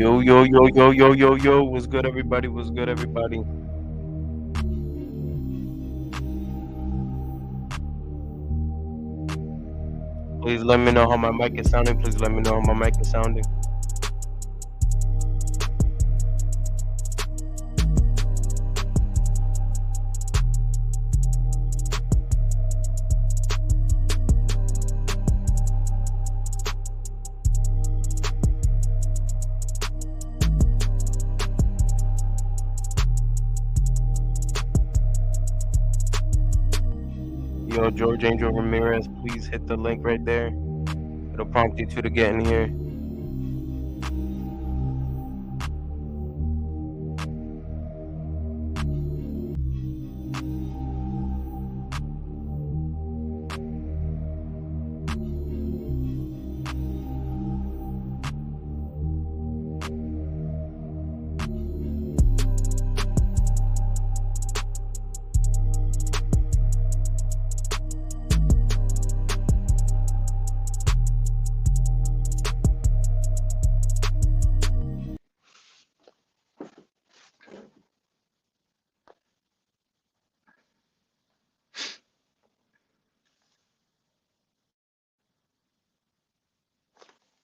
Yo, yo, yo, yo, yo, yo, yo. What's good, everybody? What's good, everybody? Please let me know how my mic is sounding. Please let me know how my mic is sounding. Yo, George Angel Ramirez, please hit the link right there. It'll prompt you to get in here.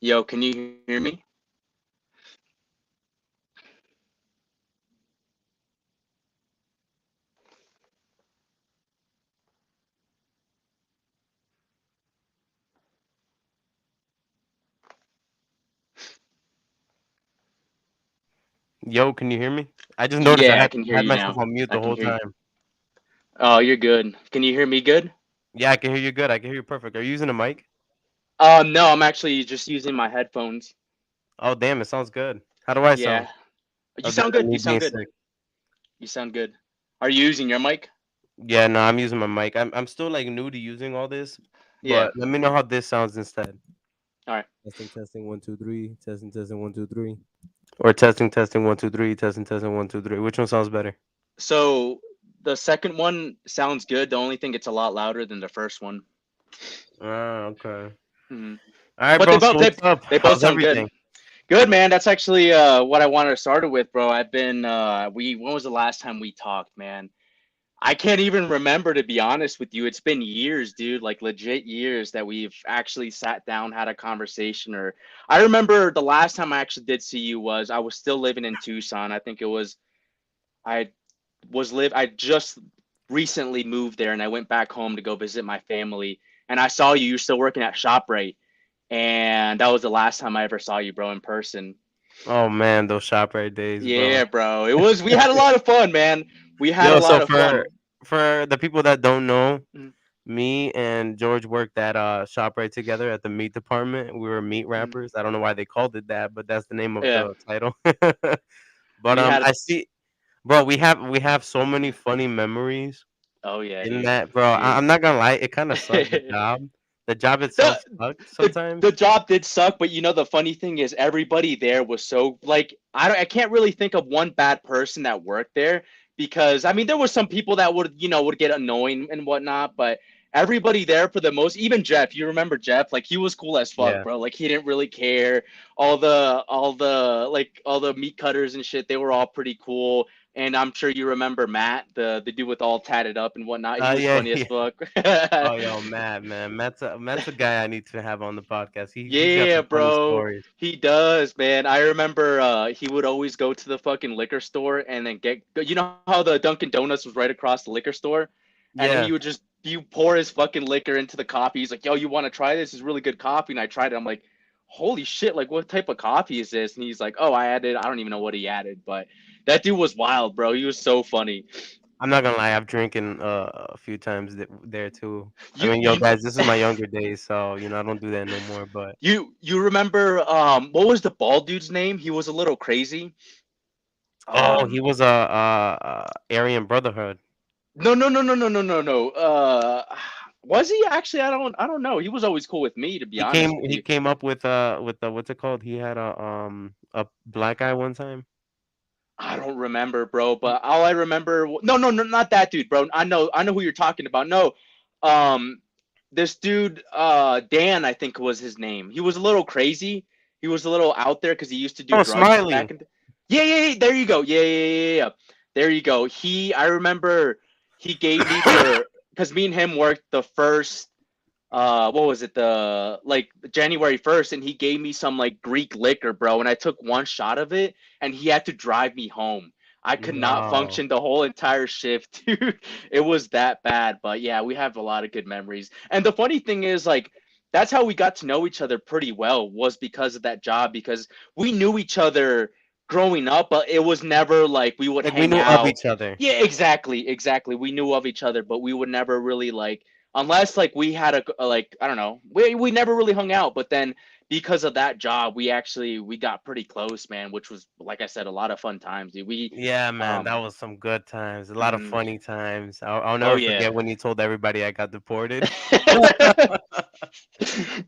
Yo, can you hear me? Yo, can you hear me? I just noticed I Yeah, I had can hear had you myself now. on mute I the can whole hear you. time. Oh, you're good. Can you hear me good? Yeah, I can hear you good. I can hear you perfect. Are you using a mic? No, I'm actually just using my headphones. Oh, damn, it sounds good. How do I sound? Yeah. You Other sound than good. me You being sound good. sick. You sound good. Are you using your mic? Yeah, no, I'm using my mic. I'm still like new to using all this, Yeah. but let me know how this sounds instead. All right. Testing 1 2 3. Testing 1 2 3. Or testing 1 2 3. Testing 1 2 3. Which one sounds better? So the second one sounds good. The only thing it's a lot louder than the first one. Ah, okay. hmm All right, But bro. they So both they what's up? they both How's sound good. everything? Good man. That's actually what I wanted to start it with, bro. I've been we when was the last time we talked, man? I can't even remember, to be honest with you. It's been years, dude, like legit years that we've actually sat down, had a conversation. Or I remember the last time I actually did see you was I was still living in Tucson. I think it was I I just recently moved there and I went back home to go visit my family. And I saw you. You're still working at ShopRite, and that was the last time I ever saw you, bro, in person. Oh man, those ShopRite days, bro. Yeah, bro. It was we had a lot of fun, man. We had a Yo, so lot of for fun. for the people that don't know, Mm, me and George worked at ShopRite together at the meat department. We were meat mm. wrappers. I don't know why they called it that, but that's the name of Yeah. the title. But We had I see, bro. We have so many funny memories Oh yeah, in dude. that, bro. Dude. I'm not gonna lie, it kind of sucked. The the, job, the job itself sucked sometimes. the job did suck, but you know the funny thing is everybody there was so like I can't really think of one bad person that worked there, because I mean there were some people that would get annoying and whatnot, but everybody there for the most, even Jeff, you remember Jeff, like he was cool as fuck, Yeah. bro. Like he didn't really care. All the meat cutters and shit, they were all pretty cool. And I'm sure you remember Matt, the dude with all tatted up and whatnot. He was Yeah, funny as yeah. fuck. Oh, yo, Matt, man, Matt's a guy I need to have on the podcast. He's got Yeah, some funny bro. stories. He does, man. I remember he would always go to the fucking liquor store and then get, you know how the Dunkin' Donuts was right across the liquor store? And he Yeah. would just you pour his fucking liquor into the coffee. He's like, "Yo, you want to try this? It's really good coffee." And I tried it. I'm like, "Holy shit, like what type of coffee is this?" And he's like, "Oh, I don't even know what he added, but that dude was wild, bro. He was so funny." I'm not gonna lie, I've drinking a few times there too. I You mean, yo, you guys, this is my younger days, so I don't do that no more. But you remember what was the bald dude's name? He was a little crazy. oh, he Um was a Aryan Brotherhood. No. Was he actually? I don't know. He was always cool with me, to be He came honest with he you. came up with the what's it called? He had a black guy one time. I don't remember, bro. But all I remember, no, not that dude, bro. I know who you're talking about. No, um, this dude, Dan, I think was his name. He was a little crazy. He was a little out there because he used to do Oh, drugs Smiley. back in. Yeah, yeah, yeah. There you go. Yeah, yeah, yeah, yeah, yeah. There you go. I remember he gave me for because me and him worked the first what was it, the like January 1st, and he gave me some like Greek liquor, bro, and I took one shot of it and he had to drive me home. I could not No. function the whole entire shift, dude. It was that bad. But yeah, we have a lot of good memories. And the funny thing is, like, that's how we got to know each other pretty well, was because of that job, because we knew each other growing up, but it was never like we would Like we hang knew of out. each other. Yeah, exactly, exactly. We knew of each other, but we would never really like, unless like we had a like, I don't know, we never really hung out. But then because of that job, we got pretty close, man, which was, like I said, a lot of fun times, dude. We Yeah, man, that um was some good times. A lot of mm, funny times. I'll oh never yeah. forget when you told everybody I got deported.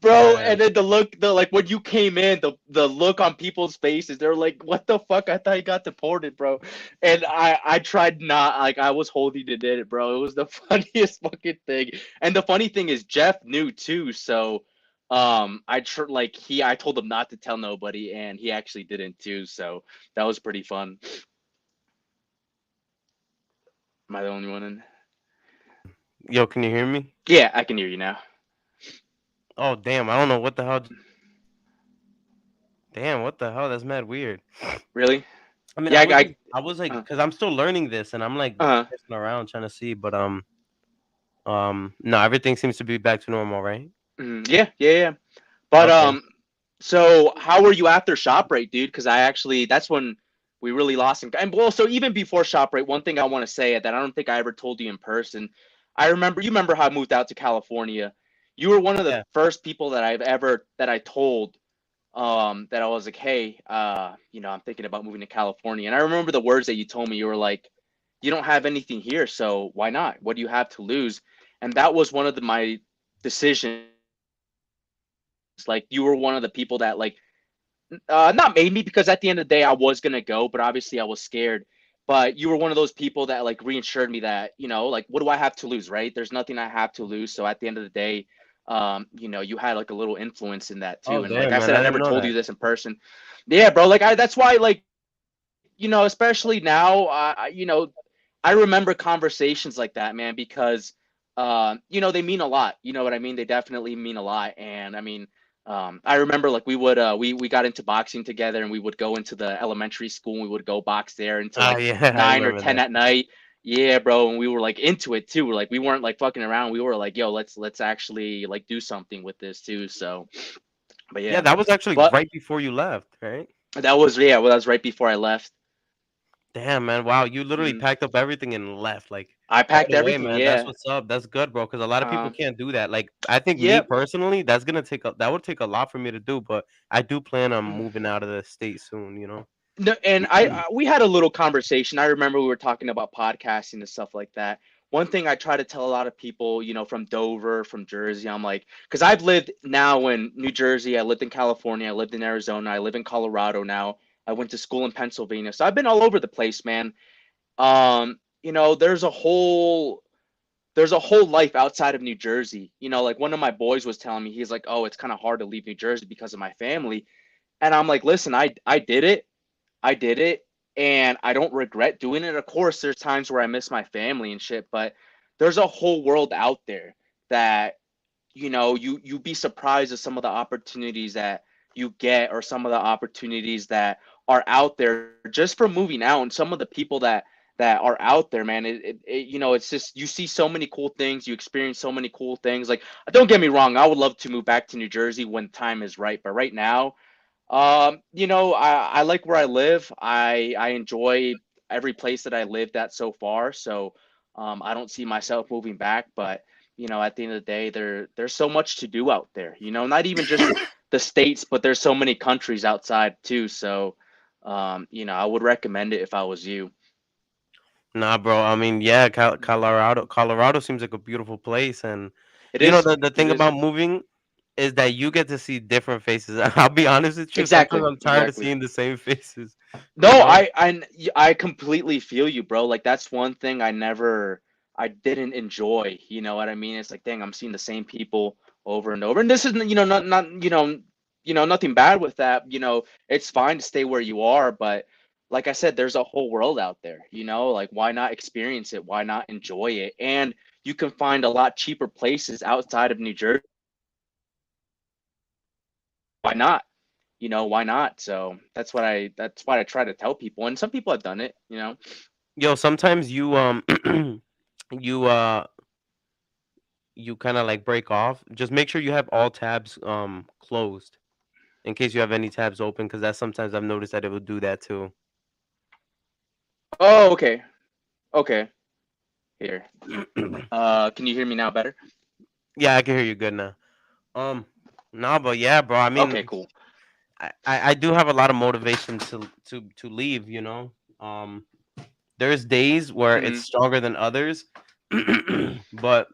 Bro, Man. and then the look, the like when you came in, the look on people's faces, they're like, "What the fuck? I thought you got deported, bro." And I tried not, like, I was holding it in, bro. It was the funniest fucking thing. And the funny thing is, Jeff knew too. So, I told him not to tell nobody, and he actually didn't too. So that was pretty fun. Am I the only one in? Yo, can you hear me? Yeah, I can hear you now. Oh, damn. I don't know what the hell. Damn, what the hell? That's mad weird. Really? I mean, Yeah, I was like, uh, because I'm still learning this, and I'm like uh, messing around trying to see, but no, everything seems to be back to normal, right? yeah, yeah, yeah. But Okay. so how were you after ShopRite, dude? Because I actually, that's when we really lost. And well, so even before ShopRite, one thing I want to say that I don't think I ever told you in person. I remember, you remember how I moved out to California. You were one of the Yeah. first people that I told, that I was like, hey, I'm thinking about moving to California. And I remember the words that you told me. You were like, you don't have anything here, so why not? What do you have to lose? And that was one of my decisions. Like, you were one of the people that, like, not made me, because at the end of the day I was gonna go, but obviously I was scared. But you were one of those people that like reassured me that, like, what do I have to lose, right? There's nothing I have to lose. So at the end of the day, you had like a little influence in that Oh, too. And like damn, I man. said, I I didn't never know told you that. this in person. Yeah, bro. Like, that's why, like, especially now, I remember conversations like that, man, because they mean a lot. You know what I mean? They definitely mean a lot. And I mean, I remember, like, we got into boxing together, and we would go into the elementary school, and we would go box there until Oh, like yeah. I 9 or 10 remember at night. Yeah, bro, and we were like into it too. Like, we weren't like fucking around. We were like, yo, let's actually like do something with this too. So, but Yeah, yeah, that was actually but right before you left, right? that was, yeah, well, that was right before I left. Damn, man. Wow, you literally Mhm. packed up everything and left, like, I right packed away, everything. man. That's Yeah. what's up. That's good, bro. Because a lot of people Uh, can't do that. Like, I think me yep. personally, that would take a lot for me to do, but I do plan on moving out of the state soon, you know? No, and we had a little conversation. I remember we were talking about podcasting and stuff like that. One thing I try to tell a lot of people, from Dover, from Jersey, I'm like, because I've lived now in New Jersey, I lived in California, I lived in Arizona, I live in Colorado now. I went to school in Pennsylvania, so I've been all over the place, man. There's a whole life outside of New Jersey. Like, one of my boys was telling me, he's like, "Oh, it's kind of hard to leave New Jersey because of my family," and I'm like, "Listen, I did it. I did it, and I don't regret doing it. Of course, there's times where I miss my family and shit, but there's a whole world out there that, you'd be surprised at some of the opportunities that you get, or some of the opportunities that are out there just for moving out, and some of the people that are out there, man. It's just, you see so many cool things, you experience so many cool things. Like, don't get me wrong, I would love to move back to New Jersey when time is right, but right now, I like where I live. I enjoy every place that I lived at so far. So, I don't see myself moving back. But, at the end of the day, there's so much to do out there. Not even just the states, but there's so many countries outside too. So, I would recommend it if I was you. Nah, bro. I mean, yeah, Colorado seems like a beautiful place, and It is. the It thing is. about moving is that you get to see different faces. I'll be honest with you. Sometimes Exactly. I'm tired of Exactly. seeing the same faces. No, You know? I completely feel you, bro. Like, that's one thing I didn't enjoy. You know what I mean? It's like, dang, I'm seeing the same people over and over. And this is, not, nothing bad with that. It's fine to stay where you are, but like I said, there's a whole world out there. Like why not experience it? Why not enjoy it? And you can find a lot cheaper places outside of New Jersey. Why not? Why not? So that's what I try to tell people, and some people have done it. Yo, sometimes you you you kind of like break off. Just make sure you have all tabs closed in case you have any tabs open, because that sometimes I've noticed that it will do that too. Oh, okay, okay. Here. Can you hear me now better? Yeah, I can hear you good now. Um, no, but yeah, bro. I mean, Okay, cool. I do have a lot of motivation to leave. There's days where it's Hmm. stronger than others, but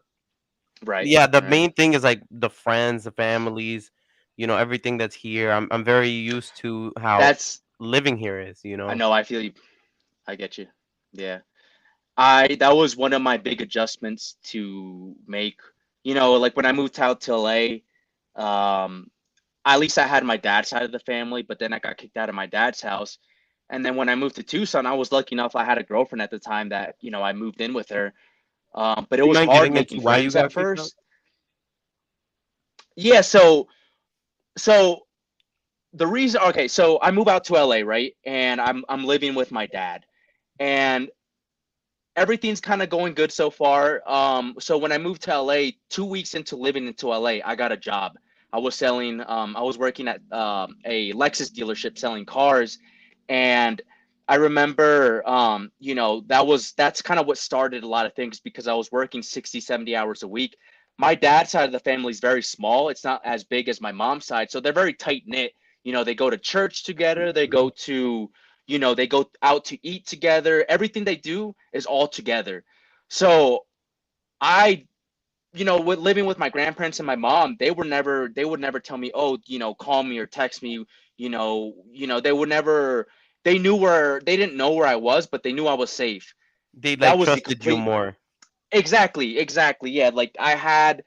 Right, yeah, the right. main thing is like the friends, the families, everything that's here. I'm very used to how That's living here is. I know. I feel you. I get you. Yeah. I That was one of my big adjustments to make. Like when I moved out to LA, um, at least I had my dad's side of the family, but then I got kicked out of my dad's house. And then when I moved to Tucson, I was lucky enough I had a girlfriend at the time that, I moved in with her. But it Do you was mind hard getting making into why you friends at got kicked out? first. Yeah, so the reason okay, so I move out to LA, right? And I'm living with my dad. And everything's kind of going good so far. So when I moved to LA, 2 weeks into living into LA, I got a job. I was working at a Lexus dealership selling cars, and I remember, that's kind of what started a lot of things because I was working 60, 70 hours a week. My dad's side of the family is very small. It's not as big as my mom's side, so they're very tight knit. They go to church together. They go out to eat together. Everything they do is all together. So I, with living with my grandparents and my mom, they would never tell me, oh, call me or text me. They would never. They didn't know where I was, but they knew I was safe. They That like was the trusted you complete. more. Exactly. Yeah, like I had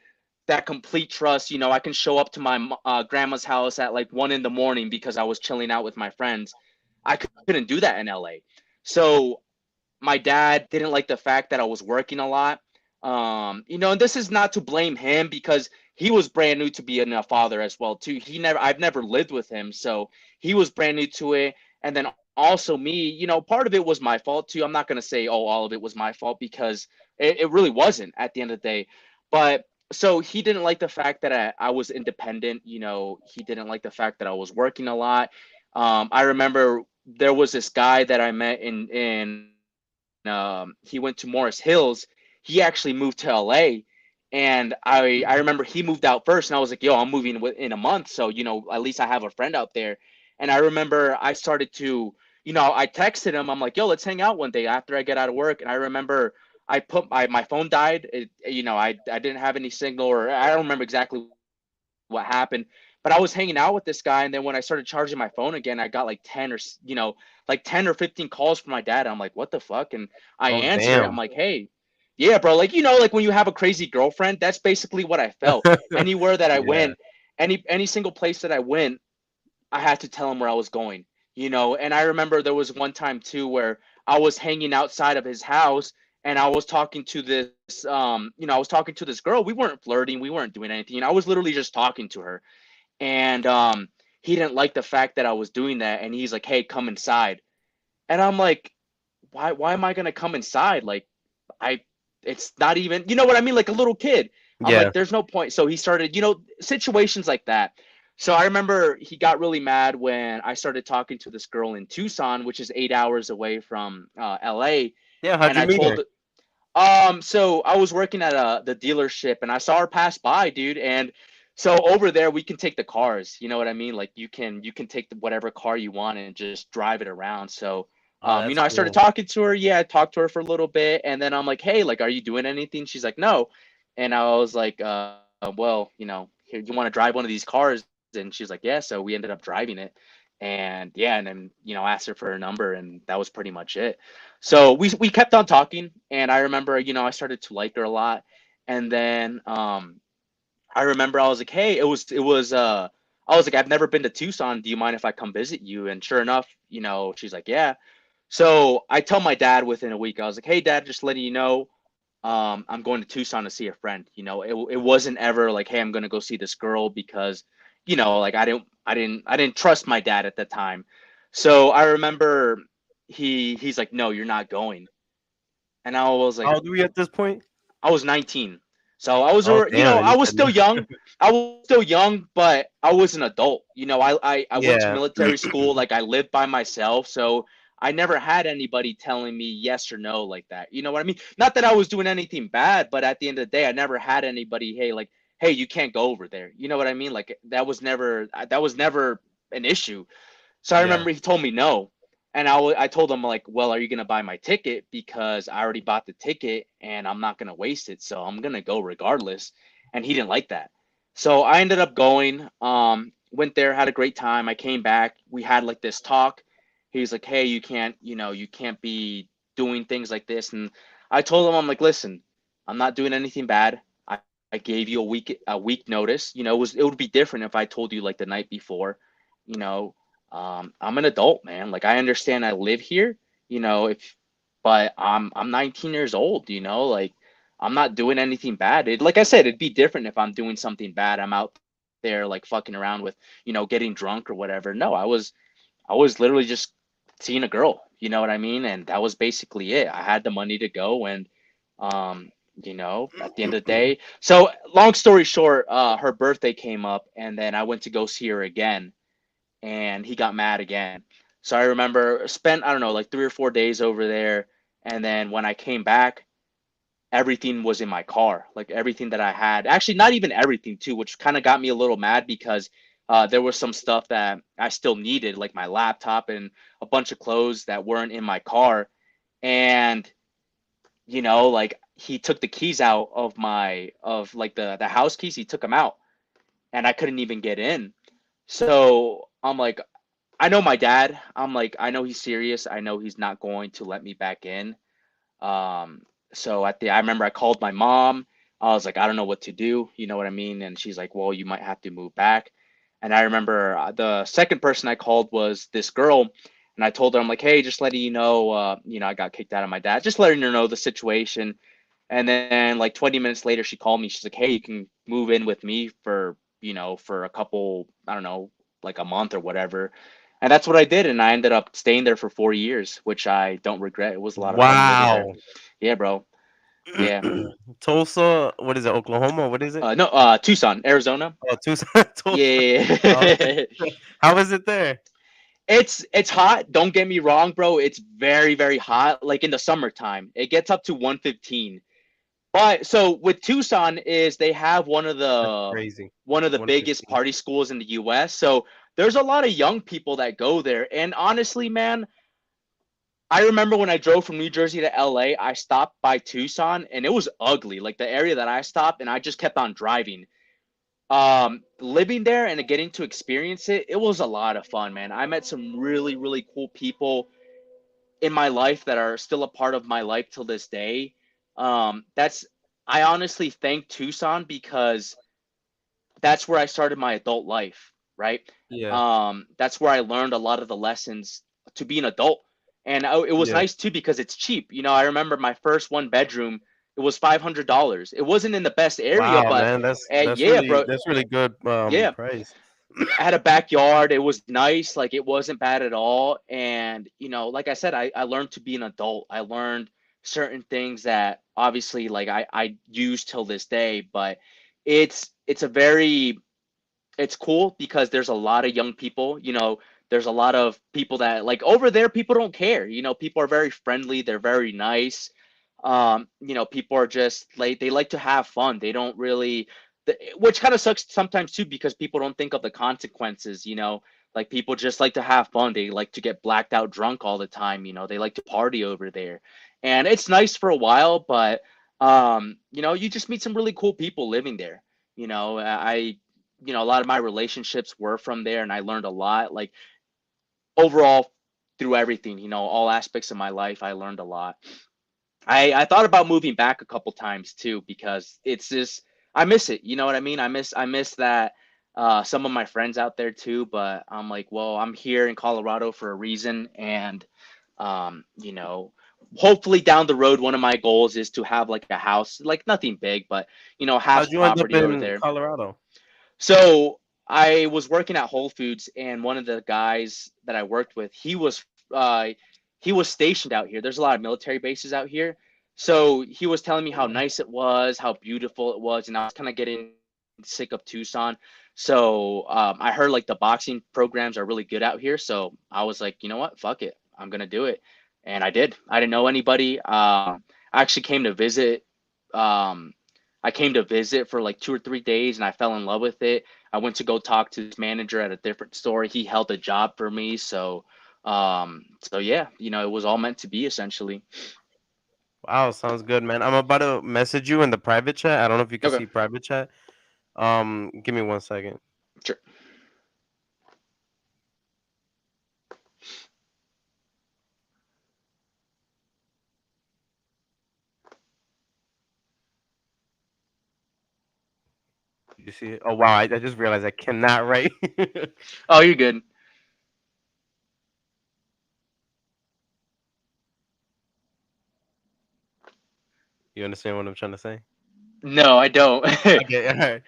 that complete trust. I can show up to my grandma's house at like 1 in the morning because I was chilling out with my friends. I couldn't do that in LA. So my dad didn't like the fact that I was working a lot. And this is not to blame him because he was brand new to being a father as well too. I've never lived with him, so he was brand new to it. And then also me, part of it was my fault too. I'm not gonna say, oh, all of it was my fault because it really wasn't at the end of the day. But so he didn't like the fact that I was independent. He didn't like the fact that I was working a lot. I remember there was this guy that I met he went to Morris Hills. He actually moved to LA, and I remember he moved out first, and I was like, yo, I'm moving in a month, so at least I have a friend out there. And I remember I started to, I texted him. I'm like, yo, let's hang out one day after I get out of work. And I remember my phone died. I didn't have any signal, or I don't remember exactly what happened, but I was hanging out with this guy, and then when I started charging my phone again, I got like 10 or 15 calls from my dad. I'm like, what the fuck? And I answer it. Oh I'm like, damn. hey, yeah, bro. Like, like when you have a crazy girlfriend, that's basically what I felt. Anywhere that I Yeah. went, any single place that I went, I had to tell him where I was going. And I remember there was one time too where I was hanging outside of his house and I was talking to I was talking to this girl. We weren't flirting, we weren't doing anything. I was literally just talking to her. And he didn't like the fact that I was doing that, and he's like, "Hey, come inside." And I'm like, why am I gonna come inside? Like, I it's not even, you know what I mean, like a little kid. I'm Yeah. like, there's no point. So he started, situations like that. So I remember he got really mad when I started talking to this girl in Tucson, which is 8 hours away from LA. Yeah. How'd And you I meet her? told so I was working at the dealership and I saw her pass by, dude. And so over there we can take the cars. You know what I mean? Like you can take whatever car you want and just drive it around. So Oh, that's I started cool. talking to her. Yeah, I talked to her for a little bit, and then I'm like, hey, like, are you doing anything? She's like, no. And I was like, well, here, you want to drive one of these cars? And she's like, yeah. So we ended up driving it, and yeah, and then asked her for her number, and that was pretty much it. So we kept on talking, and I remember I started to like her a lot, and then I remember I was like, hey, it was I was like, I've never been to Tucson. Do you mind if I come visit you? And sure enough, she's like, yeah. So I tell my dad within a week. I was like, hey, dad, just letting you know, I'm going to Tucson to see a friend. It wasn't ever like, hey, I'm going to go see this girl because, like I didn't trust my dad at the time. So I remember he's like, no, you're not going. And I was How like, old are we at this point? I was 19. So I was, Oh damn! And I you was said still no. young. I was still young, but I was an adult. I went to Yeah. military school. Like I lived by myself. So I never had anybody telling me yes or no like that. You know what I mean? Not that I was doing anything bad, but at the end of the day, I never had anybody, hey, like, hey, you can't go over there. You know what I mean? Like that was never an issue. So I Yeah. remember he told me no. And I told him, like, well, are you going to buy my ticket? Because I already bought the ticket and I'm not going to waste it. So I'm going to go regardless. And he didn't like that. So I ended up going, went there, had a great time. I came back. We had like this talk. He was like, hey, you can't be doing things like this. And I told him, I'm like, listen, I'm not doing anything bad. I gave you a week notice. It would be different if I told you like the night before. You know, I'm an adult, man. Like I understand I live here, if but I'm 19 years old, like I'm not doing anything bad. Like I said, it'd be different if I'm doing something bad. I'm out there like fucking around with, getting drunk or whatever. No, I was literally just seeing a girl, you know what I mean? And that was basically it. I had the money to go and um at the end of the day. So long story short, her birthday came up and then I went to go see her again and he got mad again. So I remember spent, I don't know, like 3 or 4 days over there. And then when I came back, everything was in my car, like everything that I had. Actually, not even everything, too, which kind of got me a little mad because there was some stuff that I still needed, like my laptop and a bunch of clothes that weren't in my car. And, like he took the keys out of like the house keys, he took them out and I couldn't even get in. So I'm like, I know my dad. I'm like, I know he's serious. I know he's not going to let me back in. Um, so I remember I called my mom. I was like, I don't know what to do. You know what I mean? And she's like, well, you might have to move back. And I remember the second person I called was this girl. And I told her, I'm like, hey, just letting you know, I got kicked out of my dad, just letting her know the situation. And then like 20 minutes later, she called me. She's like, hey, you can move in with me for a couple, I don't know, like a month or whatever. And that's what I did. And I ended up staying there for 4 years, which I don't regret. It was a lot of fun living there. Wow. Yeah, bro. Yeah. Tulsa. What is it? Oklahoma. What is it? No, Tucson, Arizona. Oh, Tucson. Tulsa. Okay. Yeah. How is it there? It's hot. Don't get me wrong, bro. It's very, very hot. Like in the summertime, it gets up to 115. But so with Tucson is they have one of That's the crazy. biggest 115. party schools in the US. So there's a lot of young people that go there. And honestly, man, I remember when I drove from New Jersey to LA, I stopped by Tucson and it was ugly. Like the area that I stopped and I just kept on driving. Living there and getting to experience it, it was a lot of fun, man. I met some really, really cool people in my life that are still a part of my life till this day. That's I honestly thank Tucson because that's where I started my adult life, right? Yeah. That's where I learned a lot of the lessons to be an adult. And it was Yeah. nice too because it's cheap. I remember my first one bedroom, it was $500. It wasn't in the best area, Wow, but man. That's yeah, really bro. that's really good Yeah, price. I had a backyard. It was nice. Like it wasn't bad at all. And like I said, I learned to be an adult. I learned certain things that obviously like I use till this day. But it's a very it's cool because there's a lot of young people. There's a lot of people that like over there. People don't care. People are very friendly. They're very nice. People are just like they like to have fun. They don't really, which kind of sucks sometimes too because people don't think of the consequences. Like people just like to have fun. They like to get blacked out drunk all the time. They like to party over there, and it's nice for a while. But you just meet some really cool people living there. A lot of my relationships were from there, and I learned a lot. Like overall, through everything, all aspects of my life, I learned a lot. I thought about moving back a couple times too because it's just I miss it. You know what I mean? I miss that. some of my friends out there too. But I'm like, well, I'm here in Colorado for a reason, and you know, hopefully down the road, one of my goals is to have like a house, like nothing big, but have How'd you end up property over in there. Colorado? So I was working at Whole Foods, and one of the guys that I worked with, he was stationed out here. There's a lot of military bases out here, so he was telling me how nice it was, how beautiful it was, and I was kind of getting sick of Tucson. So I heard like the boxing programs are really good out here, so I was like, you know what, fuck it, I'm gonna do it, and I did. I didn't know anybody. I actually came to visit. Um, I came to visit for like 2 or 3 days and I fell in love with it. I went to go talk to this manager at a different store. He held a job for me. So yeah, it was all meant to be essentially. Wow, sounds good, man. I'm about to message you in the private chat. I don't know if you can Okay, see private chat. Give me 1 second. sure. Did you see it? Oh wow, I just realized I cannot write. Oh, you're good. You understand what I'm trying to say? No, I don't. Okay, all right.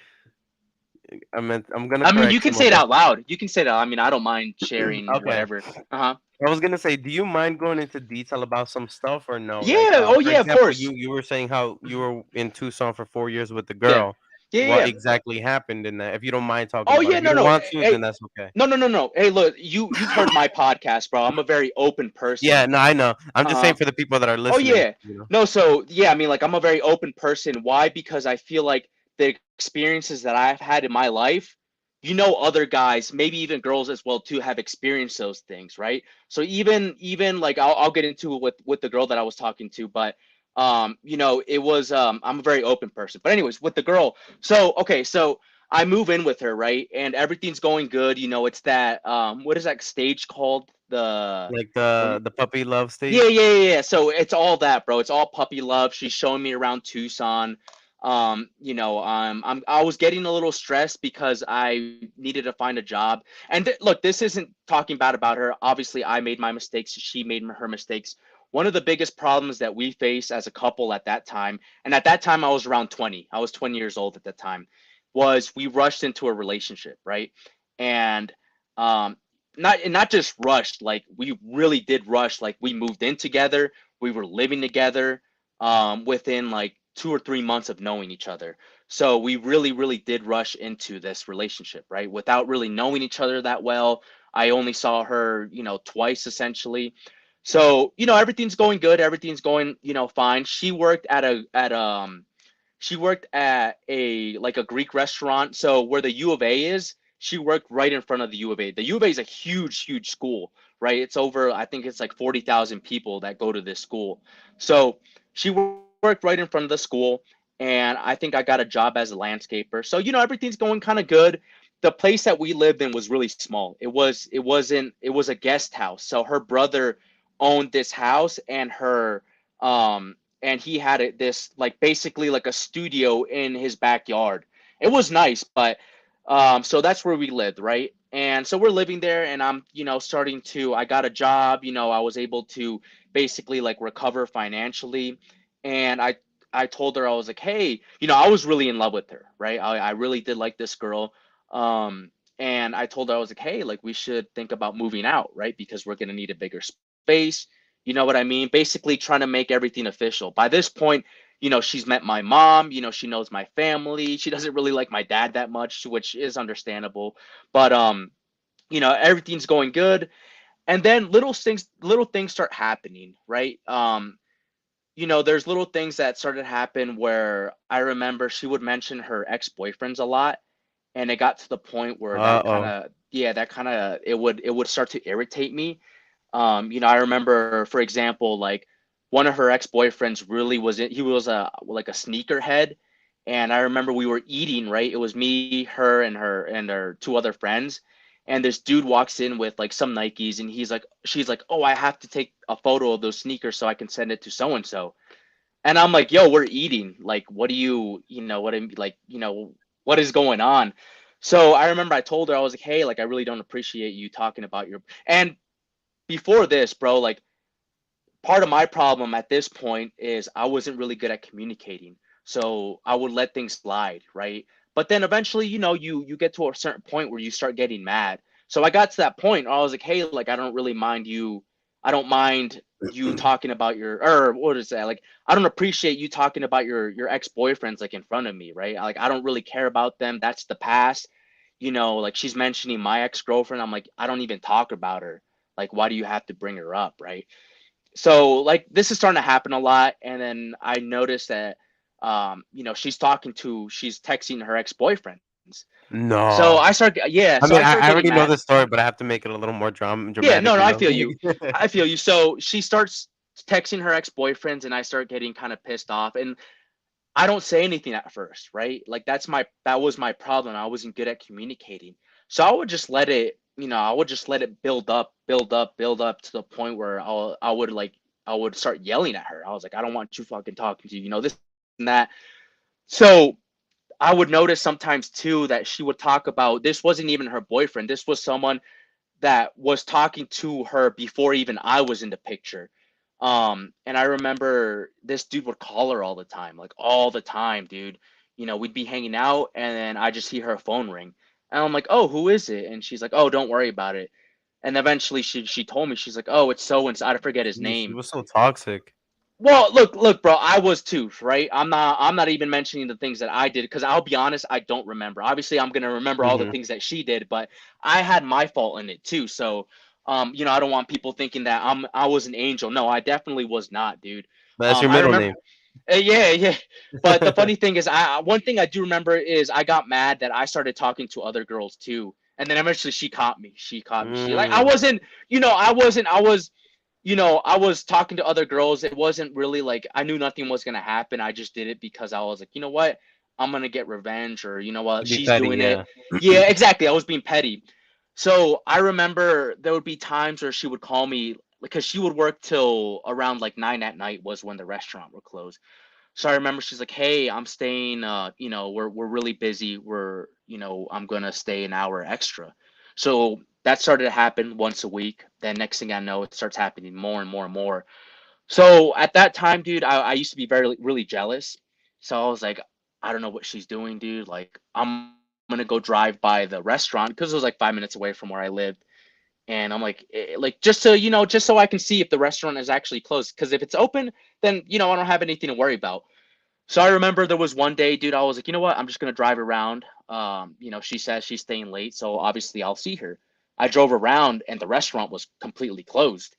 I'm gonna I mean, you correct can some say of it the. out loud. You can say that. I mean, I don't mind sharing Okay, whatever. Uh huh. I was gonna say, do you mind going into detail about some stuff or no? Like, Yeah. Oh for yeah. Of example, course. you were saying how you were in Tucson for 4 years with the Yeah. girl. Yeah. Yeah. What Yeah. exactly happened in that? If you don't mind talking Oh about it, yeah. if you No. don't No. want to, then Hey. that's okay. No. No. No. No. Hey, look. You've heard my podcast, bro. I'm a very open Yeah, person. no, I know. I'm just Uh saying for the people that are Oh listening. yeah. No, so yeah, I mean like I'm a very open person. Why? Because I feel like the experiences that I've had in my life, other guys, maybe even girls as well too, have experienced those things, right? So even like I'll get into it with the girl that I was talking to, but it was I'm a very open person. But anyways, with the girl, so okay, so I move in with her, right? And everything's going good. It's that what is that stage called? The Like when the puppy love Yeah, stage. yeah, yeah, yeah. So it's all that, bro. It's all puppy love. She's showing me around Tucson. I was getting a little stressed because I needed to find a job. And look, this isn't talking bad about her. Obviously, I made my mistakes. She made her mistakes. One of the biggest problems that we face as a couple at that time, and at that time I was around 20. I was 20 years old at that time, was we rushed into a relationship, right? And um, not just rushed, like we really did rush. Like we moved in together, we were living together within like 2 or 3 months of knowing each other. So we really did rush into this relationship, right, without really knowing each other that well. I only saw her twice essentially. So everything's going good, everything's going fine. She worked at a like a Greek restaurant. So where the U of A is, she worked right in front of the U of A. The U of A is a huge school, right? It's over, I think it's like 40,000 people that go to this school. So she worked right in front of the school, and I think I got a job as a landscaper. So everything's going kind of good. The place that we lived in was really small. It was a guest house. So her brother owned this house, and he had this like basically like a studio in his backyard. It was nice, but so that's where we lived, right? And so we're living there, and I'm starting to. I got a job. I was able to basically like recover financially, and I told her, I was like, hey, I was really in love with her, right? I really did like this girl. And I told her, I was like, hey, like we should think about moving out, right? Because we're gonna need a bigger space. You know what I mean? Basically trying to make everything official. By this point, she's met my mom, she knows my family. She doesn't really like my dad that much, which is understandable. But everything's going good. And then little things start happening, right? There's little things that started to happen where I remember she would mention her ex-boyfriends a lot, and it got to the point where Uh oh. it would start to irritate me. I remember, for example, like one of her ex-boyfriends really he was a like a sneakerhead. And I remember we were eating, right? It was me, her and her two other friends. And this dude walks in with like some Nikes, and she's like, oh, I have to take a photo of those sneakers so I can send it to so and so. And I'm like, yo, we're eating. Like, what do you, what I like, what is going on? So I remember I told her, I was like, hey, like I really don't appreciate you talking about your, and before this, bro, like part of my problem at this point is I wasn't really good at communicating. So I would let things slide, right? But then eventually, you get to a certain point where you start getting mad. So I got to that point where I was like, hey, like I don't really mind you. I don't mind you talking about your, or what is that? Like I don't appreciate you talking about your ex-boyfriends like in front of me, right? Like I don't really care about them. That's the past. Like she's mentioning my ex-girlfriend. I'm like, I don't even talk about her. Like why do you have to bring her up, right? So like this is starting to happen a lot, and then I noticed that she's texting her ex-boyfriends. So I No. I start mean, getting I already mad. know the story, but I have to make it a little more Yeah, dramatic, no, you I know? feel you. I feel you. So she starts texting her ex-boyfriends, and I start getting kind of pissed off, and I don't say anything at first, right? Like that was my problem. I wasn't good at communicating. So I would just let it, I would just let it build up, build up, build up to the point where I would start yelling at her. I was like, I don't want you fucking talking to you, this and that. So I would notice sometimes too that she would talk about this wasn't even her boyfriend. This was someone that was talking to her before even I was in the picture. And I remember this dude would call her all the time, like all the time, dude. We'd be hanging out and then I just see her phone ring. And I'm like, oh, who is it? And she's like, oh, don't worry about it. And eventually she told me, she's like, oh, it's so and so. I forget his Jeez, she name. was so toxic. Well, look, bro. I was too, right? I'm not even mentioning the things that I did because I'll be honest, I don't remember. Obviously, I'm gonna remember all the Mhm. things that she did, but I had my fault in it too. So, I don't want people thinking that I was an angel. No, I definitely was not, dude. But that's your I middle remember. name. Yeah, yeah. But the funny thing is, I one thing I do remember is I got mad that I started talking to other girls too, and then eventually she caught me. She caught me. She like I Mm. wasn't, I wasn't. I was talking to other girls. It wasn't really like I knew nothing was gonna happen. I just did it because I was like, you know what, I'm gonna get revenge, or you know To what, be she's petty, doing it. yeah. Yeah, exactly. I was being petty. So I remember there would be times where she would call me because she would work till around like 9 at night was when the restaurant would close. So I remember she's like, "Hey, I'm staying. We're really busy. I'm gonna stay an hour extra." So that started to happen once a week. Then next thing I know, it starts happening more and more and more. So at that time, dude, I used to be very really jealous. So I was like, I don't know what she's doing, dude. Like I'm gonna go drive by the restaurant because it was like 5 minutes away from where I lived. And I'm like, like just so I can see if the restaurant is actually closed. Because if it's open, then I don't have anything to worry about. So I remember there was one day, dude, I was like, you know what? I'm just gonna drive around. She says she's staying late, so obviously I'll see her. I drove around and the restaurant was completely closed.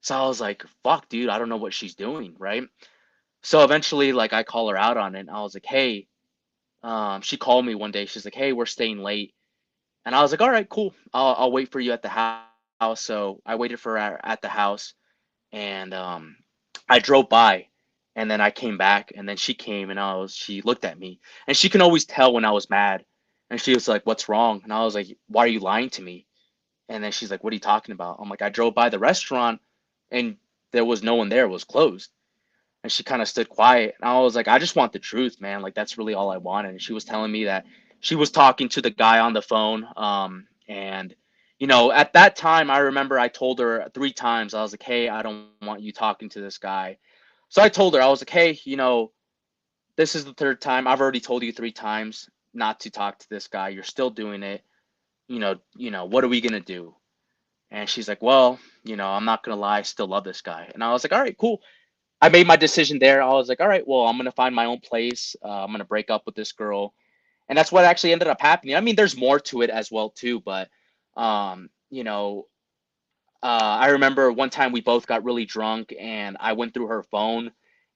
So I was like, fuck, dude, I don't know what she's doing, right? So eventually, like, I call her out on it. I was like, hey, she called me one day. She's like, hey, we're staying late. And I was like, all right, cool. I'll wait for you at the house. So I waited for her at the house, and I drove by, and then I came back, and then she came, and she looked at me, and she can always tell when I was mad, and she was like, "What's wrong?" And I was like, "Why are you lying to me?" And then she's like, "What are you talking about?" I'm like, "I drove by the restaurant, and there was no one there; it was closed." And she kind of stood quiet, and I was like, "I just want the truth, man. Like that's really all I wanted." And she was telling me that she was talking to the guy on the phone, and at that time, I remember I told her 3 times. I was like, "Hey, I don't want you talking to this guy." So I told her, I was like, hey, this is the third time. I've already told you 3 times not to talk to this guy. You're still doing it. What are we gonna do? And she's like, well, I'm not gonna lie, I still love this guy. And I was like, all right, cool. I made my decision there. I was like, all right, well, I'm gonna find my own place. I'm gonna break up with this girl, and that's what actually ended up happening. I mean, there's more to it as well too, but um, you know, I remember one time we both got really drunk and I went through her phone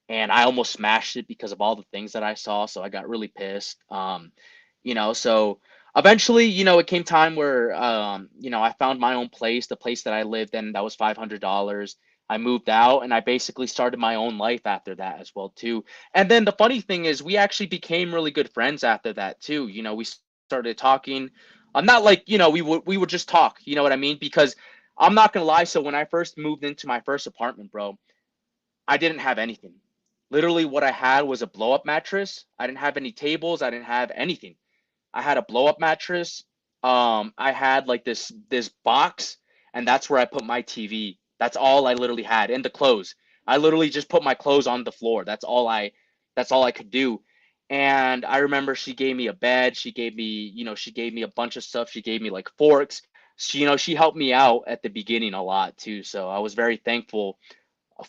and I almost smashed it because of all the things that I saw. So I got really pissed. So eventually, it came time where, I found my own place, the place that I lived in, that was $500. I moved out and I basically started my own life after that as well too. And then the funny thing is we actually became really good friends after that too. We started talking. I'm not like, we would just talk, you know what I mean? Because I'm not gonna lie. So when I first moved into my first apartment, bro, I didn't have anything. Literally, what I had was a blow up mattress. I didn't have any tables. I didn't have anything. I had a blow up mattress. I had like this box, and that's where I put my TV. That's all I literally had, and the clothes. I literally just put my clothes on the floor. That's all I could do. And I remember she gave me a bed. She gave me a bunch of stuff. She gave me like forks. She helped me out at the beginning a lot too. So I was very thankful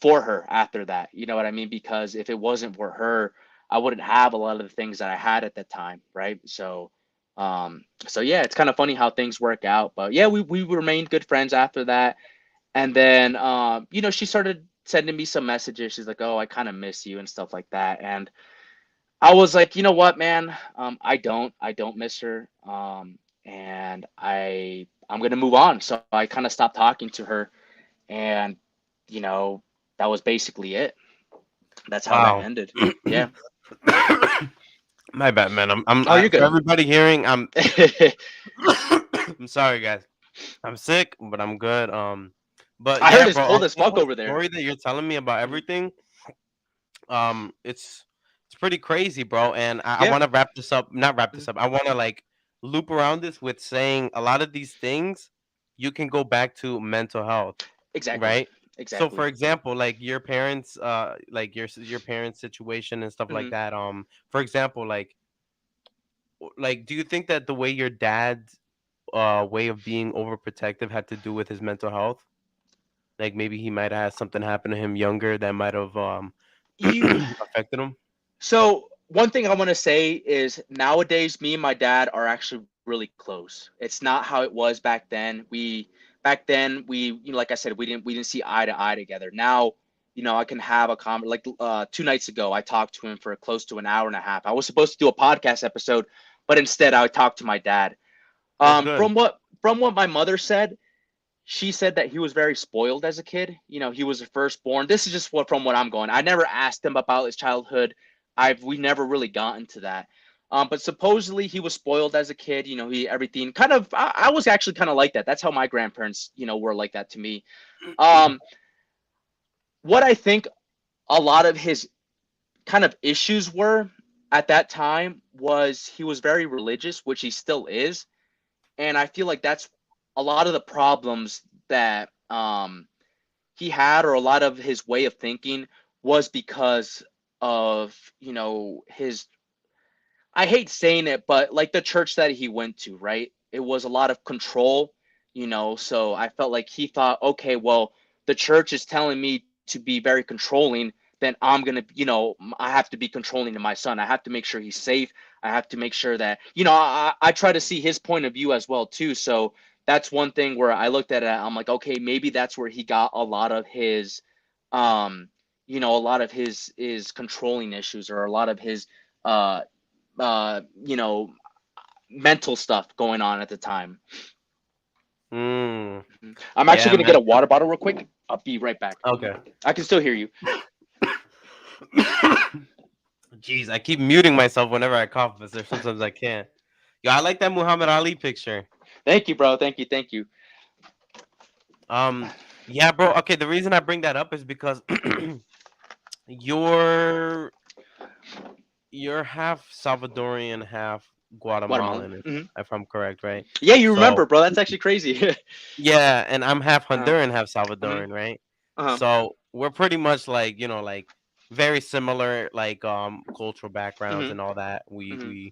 for her after that. You know what I mean? Because if it wasn't for her, I wouldn't have a lot of the things that I had at that time, right? So yeah, it's kind of funny how things work out. But yeah, we remained good friends after that. And then she started sending me some messages. She's like, "Oh, I kind of miss you" and stuff like that. And I was like, you know what, man? I don't miss her. And I'm gonna move on. So I kind of stopped talking to her, and you know, that was basically it. That's how that Wow. ended. Yeah. My bad, man. Oh, you're For good. everybody hearing, I'm I I'm sorry, guys. I'm sick, but I'm good. But heard yeah, it's bro. cold as You fuck know, the over there. story that you're telling me about Mhm. everything, it's pretty crazy, bro. And I Yeah. want to wrap this up. Not wrap Mhm. this up. I want to like loop around this with saying a lot of these things you can go back to mental health, Exactly. right? So, Exactly. for example, like your parents, like your parents' situation and stuff like Hmm. that. For example, like, do you think that the way your dad's way of being overprotective had to do with his mental health? Like maybe he might have had something happen to him younger that might have You. affected him. So one thing I want to say is nowadays, me and my dad are actually really close. It's not how it was back then. Like I said, we didn't see eye to eye together. Now, I can have a comment. Like 2 nights ago, I talked to him for close to an hour and a half. I was supposed to do a podcast episode, but instead I talked to my dad. That's good. From what my mother said, she said that he was very spoiled as a kid. He was a firstborn. This is just from what I'm going. I never asked him about his childhood. We never really got into that. But supposedly he was spoiled as a kid. He everything kind of. I was actually kind of like that. That's how my grandparents, were like that to me. Um, what I think a lot of his kind of issues were at that time was he was very religious, which he still is, and I feel like that's a lot of the problems that he had, or a lot of his way of thinking was because of his, I hate saying it, but like the church that he went to, right? It was a lot of control, so I felt like he thought, okay, well, the church is telling me to be very controlling, then I'm going to, I have to be controlling to my son. I have to make sure he's safe. I have to make sure that, I try to see his point of view as well too. So that's one thing where I looked at it, I'm like, okay, maybe that's where he got a lot of his um a lot of his controlling issues, or a lot of his uh uh, you know, mental stuff going on at the time. Mm, I'm actually yeah, gonna get man. a water bottle real quick. I'll be right back. Okay. I can still hear you. Jeez, I keep muting myself whenever I cough, but there's sometimes I can't. Yo, I like that Muhammad Ali picture. Thank you, bro. Thank you. Thank you. Um, yeah, bro. Okay, the reason I bring that up is because you're you're half Salvadorian, half Watermelon. Guatemalan, if Hmm. I'm correct, right? Yeah, you So remember, bro. That's actually crazy. yeah, and I'm half uh, Honduran, half hmm. Salvadoran, right? Uh-huh. So we're pretty much like, like very similar, like cultural backgrounds Hmm. and all that. Hmm.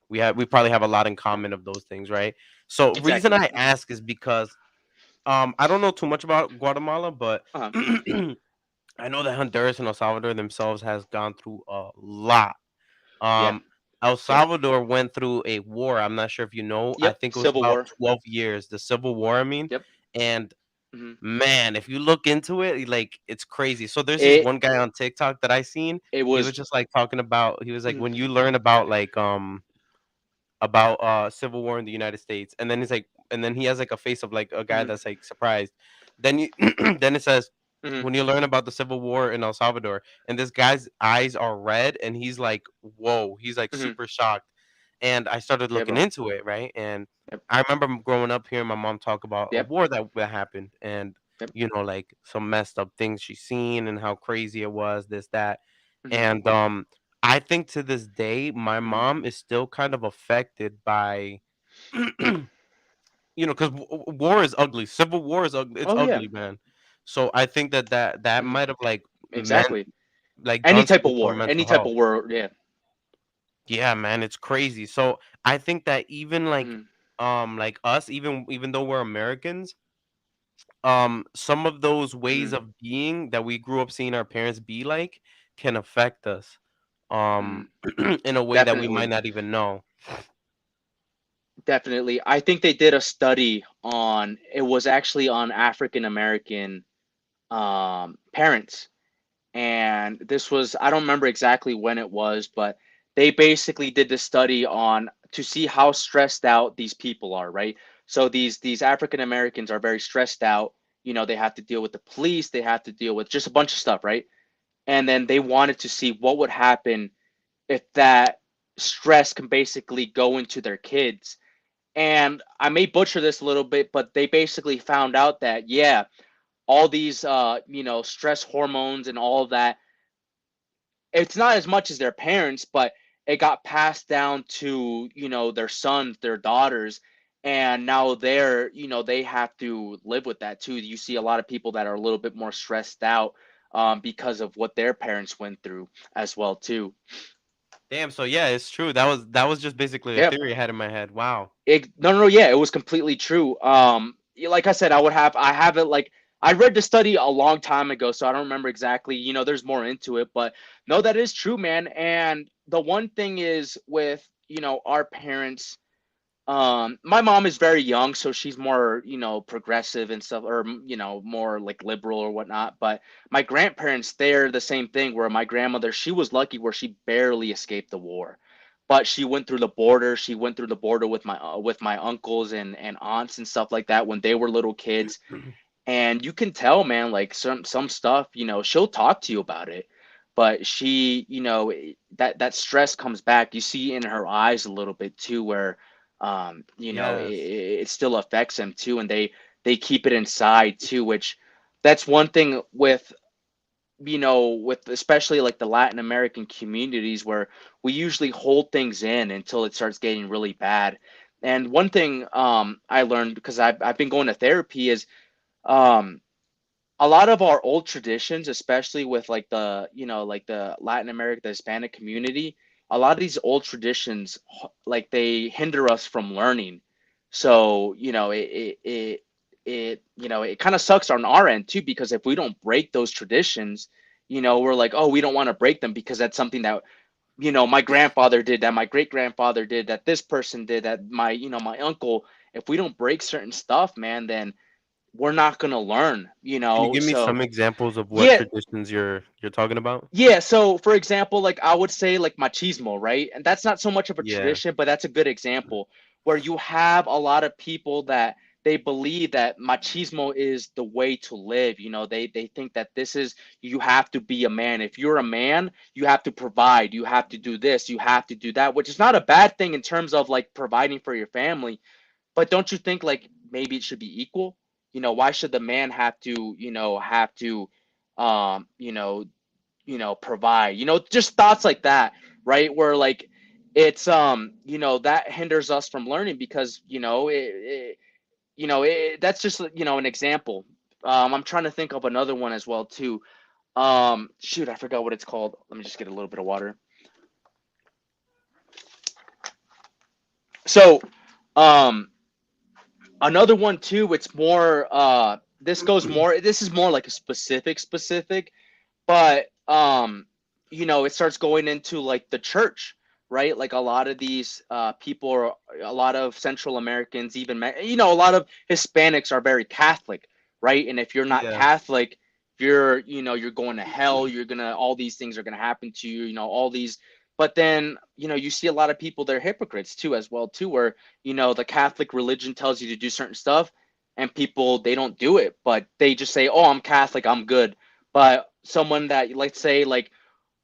We probably have a lot in common of those things, right? So reason Exactly. I ask is because I don't know too much about Guatemala, but Uh-huh. I know that Honduras and El Salvador themselves has gone through a lot. Yeah. Um, El Yep. Salvador went through a war. I'm not sure if you know. I Yep. think it was Civil about War. 12 years, the Civil War. I mean, Yep. and Hmm. man, if you look into it, like it's crazy. So there's this It one guy on TikTok that I seen. it He was was. just like talking about. He was like, Mhm. when you learn about like about civil war in the United States, and then he's like, and then he has like a face of like a guy Mhm. that's like surprised. Then you then it says, Mhm. when you learn about the civil war in El Salvador, and this guy's eyes are red, and he's like, whoa, he's like Mhm. super shocked. And I started Yeah, looking bro. into it, right? And Yep. I remember growing up hearing my mom talk about a Yep. war that happened, and Yep. like some messed up things she's seen and how crazy it was, this that. Mhm. And I think to this day, my Mhm. mom is still kind of affected by, because war is ugly. Civil war is ugly. It's Oh yeah. ugly, man. So I think that Mhm. might have like meant Exactly. like Any done type something of to her war. Any mental type health. of war. Yeah. Yeah, man, it's crazy. So I think that even Mhm. like us, even though we're Americans, some of those ways Mhm. of being that we grew up seeing our parents be like can affect us Mhm. in a way that we might Definitely. not even know. Definitely. I think they did a study on it was actually on African American parents. And this was, I don't remember exactly when it was, but they basically did this study on to see how stressed out these people are, right? So these African Americans are very stressed out. You know, they have to deal with the police, they have to deal with just a bunch of stuff, right? And then they wanted to see what would happen if that stress can basically go into their kids. And I may butcher this a little bit, but they basically found out that yeah, all these stress hormones and all of that, it's not as much as their parents, but it got passed down to their sons, their daughters, and now they have to live with that too. You see a lot of people that are a little bit more stressed out because of what their parents went through as well too. Damn, so yeah, it's true. That was just basically a Yep. theory I had in my head. Wow. No, no, no, yeah, it was completely true. Like I said, I have it like I read the study a long time ago, so I don't remember exactly. There's more into it, but no, that is true, man. And the one thing is with our parents. My mom is very young, so she's more progressive and stuff, or more like liberal or whatnot. But my grandparents, they're the same thing. Where my grandmother, she was lucky, where she barely escaped the war, but she went through the border. She went through the border with my uncles and aunts and stuff like that when they were little kids. And you can tell, man, like some stuff, she'll talk to you about it, but she, that stress comes back. You see in her eyes a little bit too, where Yes. it still affects them too, and they keep it inside too, which that's one thing with with especially like the Latin American communities where we usually hold things in until it starts getting really bad. And one thing I learned because I've been going to therapy is um a lot of our old traditions, especially with like like the Latin America, the Hispanic community, a lot of these old traditions, like they hinder us from learning. So, it kind of sucks on our end too, because if we don't break those traditions, we're like, oh, we don't want to break them because that's something that, my grandfather did, that my great grandfather did, that this person did, that my uncle. If we don't break certain stuff, man, then we're not gonna learn, Can you give me So some examples of what yeah, traditions you're talking about? yeah. So for example, like I would say like machismo, right? And that's not so much of a Yeah. tradition, but that's a good example where you have a lot of people that they believe that machismo is the way to live. They think that this is you have to be a man. If you're a man, you have to provide, you have to do this, you have to do that, which is not a bad thing in terms of like providing for your family. But don't you think like maybe it should be equal? Why should the man have to um, you know, provide? Just thoughts like that, right? Where like it's that hinders us from learning because, that's just an example. I'm trying to think of another one as well too. Shoot, I forgot what it's called. Let me just get a little bit of water. So, um, another one too, it's more this is more like a specific, but it starts going into like the church, right? Like a lot of these people are a lot of Central Americans, even a lot of Hispanics are very Catholic, right? And if you're not Yeah. Catholic, you're going to hell, you're gonna all these things are gonna happen to you, all these. But then you see a lot of people, they're hypocrites too as well too, where the Catholic religion tells you to do certain stuff, and people, they don't do it, but they just say, oh, I'm Catholic, I'm good. But someone that, let's say, like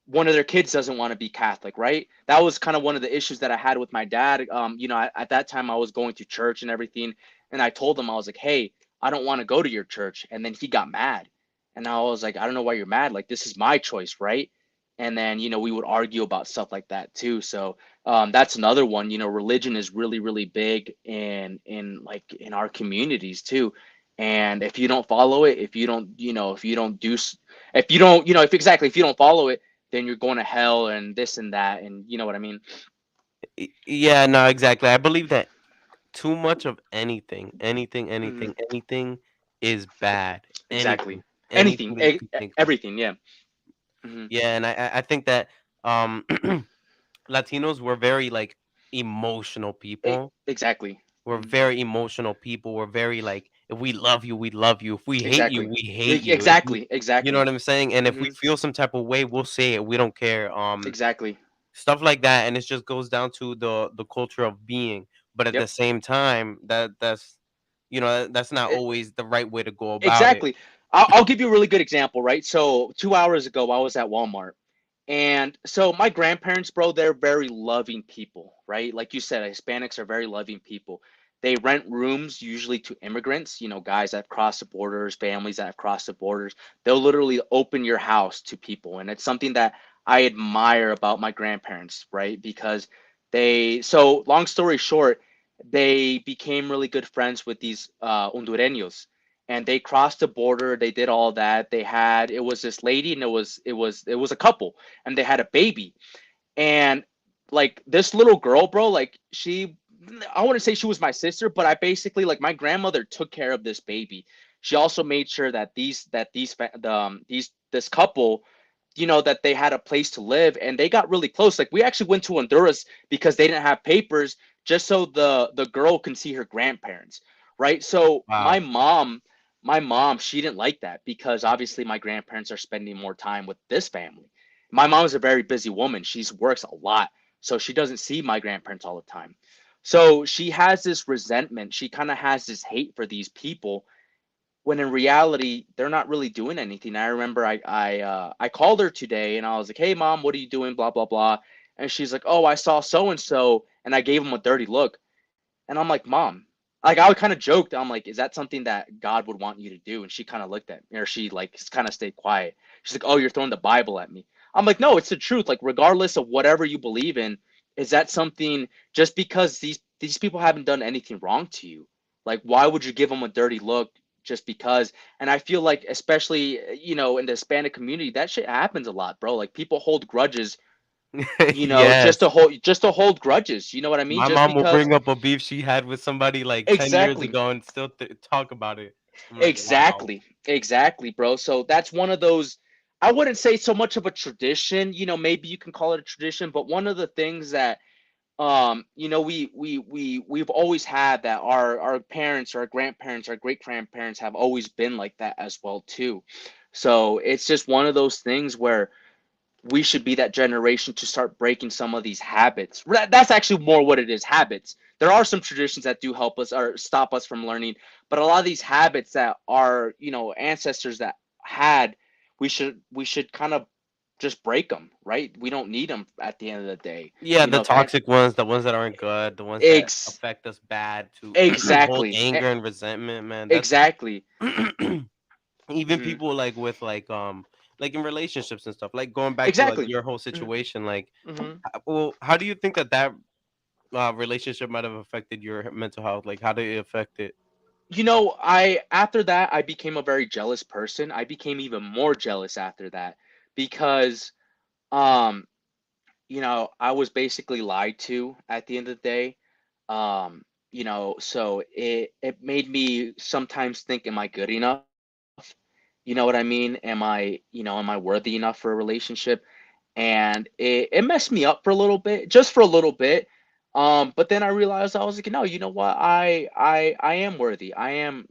one of their kids doesn't want to be Catholic, right? That was kind of one of the issues that I had with my dad. At that time I was going to church and everything, and I told him, I was like, hey, I don't want to go to your church. And then he got mad, and I was like, I don't know why you're mad. Like, this is my choice, right? and then we would argue about stuff like that too. So that's another one. Religion is really really big in like in our communities too. And if you don't follow it, if you don't if you don't if you don't if exactly if you don't follow it, then you're going to hell and this and that, and you know what I mean. Yeah, no, exactly. I believe that too much of Hmm. anything is bad. Exactly. Anything that you can think of. Everything, yeah. Hmm. Yeah, and I think that um Latinos were very like emotional people. Exactly. We're Hmm. very emotional people. We're very like, if we love you, we love you. If we hate you, Exactly. we hate you. If we, Exactly. you know what Exactly. I'm saying? And if we Hmm. feel some type of way, we'll say it. We don't care. Exactly. Stuff like that, and it just goes down to the culture of being. But at the Yep. same time, that's that's not always the right way to go about it. Exactly. I'll give you a really good example, right? So 2 hours ago, I was at Walmart. And so my grandparents, bro, they're very loving people, right? Like you said, Hispanics are very loving people. They rent rooms usually to immigrants, guys that have crossed the borders, families that have crossed the borders. They'll literally open your house to people. And it's something that I admire about my grandparents, right? Because so long story short, they became really good friends with these Hondureños, and they crossed the border. They did all that. It was this lady, and it was a couple, and they had a baby. And like this little girl, bro, like I wouldn't say she was my sister, but I basically, like, my grandmother took care of this baby. She also made sure that this couple, that they had a place to live, and they got really close. Like, we actually went to Honduras because they didn't have papers, just so the girl can see her grandparents, right? So Wow. my mom, she didn't like that because obviously my grandparents are spending more time with this family. My mom is a very busy woman. She works a lot, so she doesn't see my grandparents all the time. So she has this resentment. She kind of has this hate for these people, when in reality they're not really doing anything. I remember I called her today, and I was like, "Hey mom, what are you doing?" Blah blah blah. And she's like, "Oh, I saw so and so, and I gave him a dirty look." And I'm like, "Mom," like, I would kind of joked. I'm like, "Is that something that God would want you to do?" And she kind of looked at me, or she like kind of stayed quiet. She's like, "Oh, you're throwing the Bible at me." I'm like, "No, it's the truth. Like, regardless of whatever you believe in, is that something, just because these people haven't done anything wrong to you? Like, why would you give them a dirty look just because?" And I feel like, especially in the Hispanic community, that shit happens a lot, bro. Like, people hold grudges, Yes. just to hold grudges. You know what I mean? My Just mom will because. bring up a beef she had with somebody like 10 years Exactly. ago and still talk about it. I'm like, wow. Exactly. Exactly, bro. So that's one of those. I wouldn't say so much of a tradition, maybe you can call it a tradition, but one of the things that we've always had, that our parents, our grandparents, our great grandparents have always been like that as well too. So it's just one of those things where we should be that generation to start breaking some of these habits. That's actually more what it is, habits. There are some traditions that do help us or stop us from learning, but a lot of these habits that our ancestors that had, we should kind of just break them, right? We don't need them at the end of the day. Yeah, the To toxic ones, the ones that aren't good, the ones that ex affect us bad, to hold exactly. anger and resentment, man. That's Exactly. even Hmm. people like with like in relationships and stuff. Like going back to like Exactly. your whole Hmm. situation, like Hmm. well, how do you think that relationship might have affected your mental health? Like how did it affect it? I after that, I became a very jealous person. I became even more jealous after that because um I was basically lied to at the end of the day. So it made me sometimes think, am I good enough? You know what I mean? Am I worthy enough for a relationship? And it messed me up for a little bit, just for a little bit. But then I realized, I was like, no, you know what? I am worthy. Um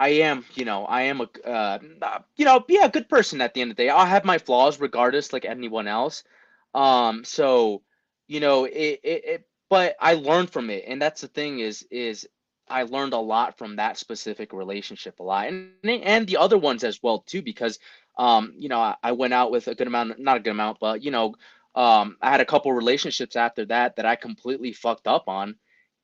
I am yeah, a good person at the end of the day. I'll have my flaws regardless, like anyone else. So, but I learned from it, and that's the thing, is I learned a lot from that specific relationship, a lot, and the other ones as well too, because, I went out with a good amount, not a good amount, but I had a couple relationships after that I completely fucked up on,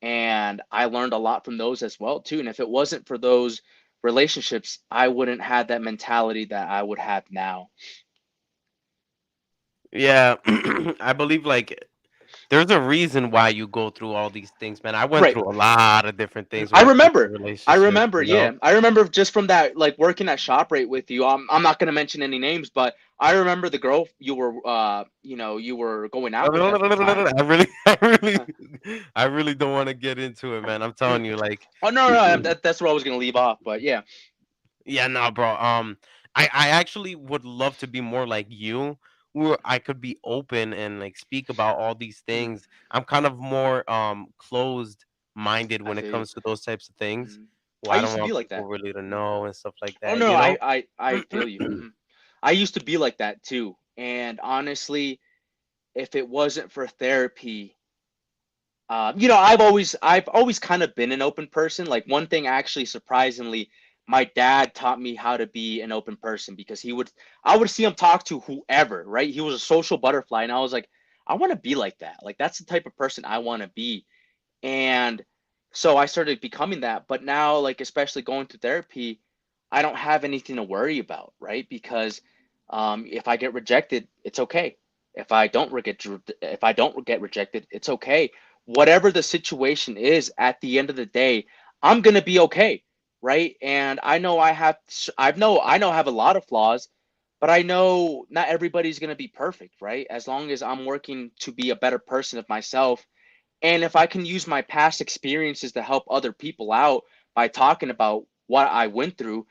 and I learned a lot from those as well too. And if it wasn't for those relationships, I wouldn't have that mentality that I would have now. Yeah, I believe like there's a reason why you go through all these things, man. I went Right. through a lot of different things when I it comes to remember. I relationships, remember, you know. yeah. I remember just from that, like working at ShopRite with you. I'm not gonna mention any names, but I remember the girl you were, you were going out with at the time. I really, I really, Huh. I really don't want to get into it, man. I'm telling you, like, Oh no, no, that's where I was gonna leave off. But yeah. yeah, no, bro. I actually would love to be more like you, where I could be open and like speak about all these Mhm. things. I'm kind of more closed minded I when it feel you. comes to those types of things. Mhm. Well, I I used don't to be want like people that. really to Mhm. know and stuff like Oh that, no, you know? I feel you. Mhm. I used to be like that too. And honestly, if it wasn't for therapy, I've always kind of been an open person. Like one thing, actually, surprisingly, my dad taught me how to be an open person because I would see him talk to whoever, right? He was a social butterfly, and I was like, I want to be like that. Like that's the type of person I want to be. And so I started becoming that. But now, like, especially going to therapy, I don't have anything to worry about, right? Because if I get rejected, it's okay. If I don't get rejected, it's okay. Whatever the situation is, at the end of the day, I'm gonna be okay, right? And I know I have a lot of flaws, but I know not everybody's gonna be perfect, right? As long as I'm working to be a better person of myself, and if I can use my past experiences to help other people out by talking about what I went through,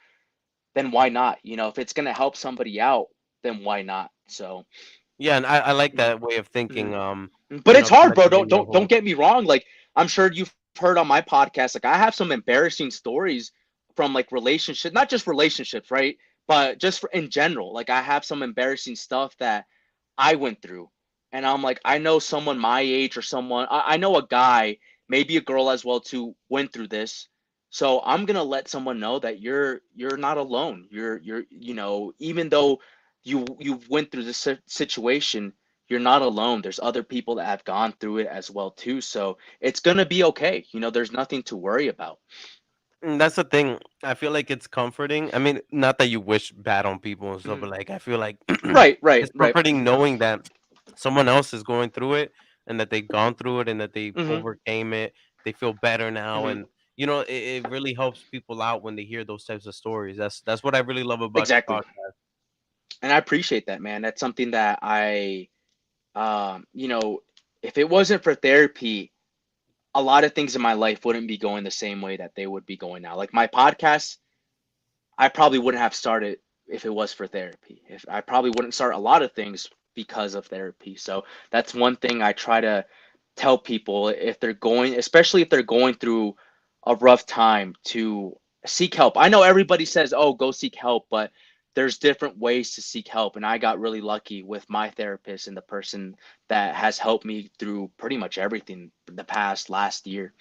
then why not? If it's going to help somebody out, then why not? So, Yeah, and I like mhm, that way of thinking. mhm. But it's hard, bro. Connecting Don't your don't whole. don't get me wrong. Like I'm sure you've heard on my podcast, like I have some embarrassing stories from like relationships, not just relationships, right? But just in general. Like I have some embarrassing stuff that I went through. And I'm like, I know someone my age or I know a guy, maybe a girl as well too, went through this. So I'm gonna let someone know that you're not alone. Even though you went through this situation, you're not alone. There's other people that have gone through it as well too. So it's gonna be okay. There's nothing to worry about. And that's the thing. I feel like it's comforting. I mean, not that you wish bad on people and stuff, Mhm. but like I feel like Right, right, it's right. comforting knowing that someone else is going through it and that they've gone through it and that they Hmm. overcame it. They feel better now, Hmm. and it really helps people out when they hear those types of stories. That's what I really love about your Exactly. podcast. And I appreciate that, man. That's something that um, you know, if it wasn't for therapy, a lot of things in my life wouldn't be going the same way that they would be going now. Like my podcast, I probably wouldn't have started if it was for therapy. If I probably wouldn't start a lot of things because of therapy. So that's one thing I try to tell people if they're going, especially if they're going through a rough time, to seek help. I know everybody says, "Oh, go seek help," but there's different ways to seek help, and I got really lucky with my therapist and the person that has helped me through pretty much everything the past last year.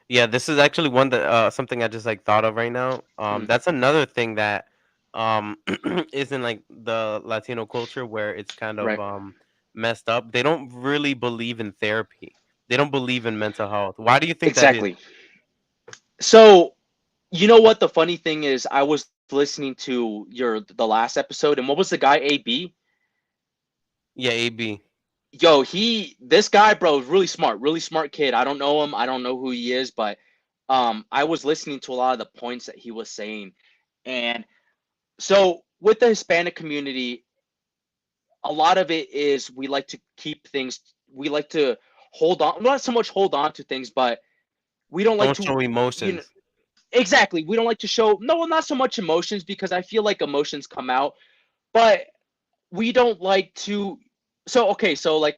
Yeah, this is actually one that something I just like thought of right now. Mm, That's another thing that um is in like the Latino culture where it's kind of right. messed up. They don't really believe in therapy. They don't believe in mental health. Why do you think that is? Exactly. So, you know what the funny thing is? I was listening to the last episode, and what was the guy AB? Yeah, AB. Yo, this guy, bro, is really smart kid. I don't know him. I don't know who he is, but I was listening to a lot of the points that he was saying, and so with the Hispanic community, a lot of it is we like to keep things. We like to hold on, not so much hold on to things, but we don't like Don't to, show you know, emotions. exactly. We don't like to show, no, not so much emotions because I feel like emotions come out, but we don't like to. So okay, so like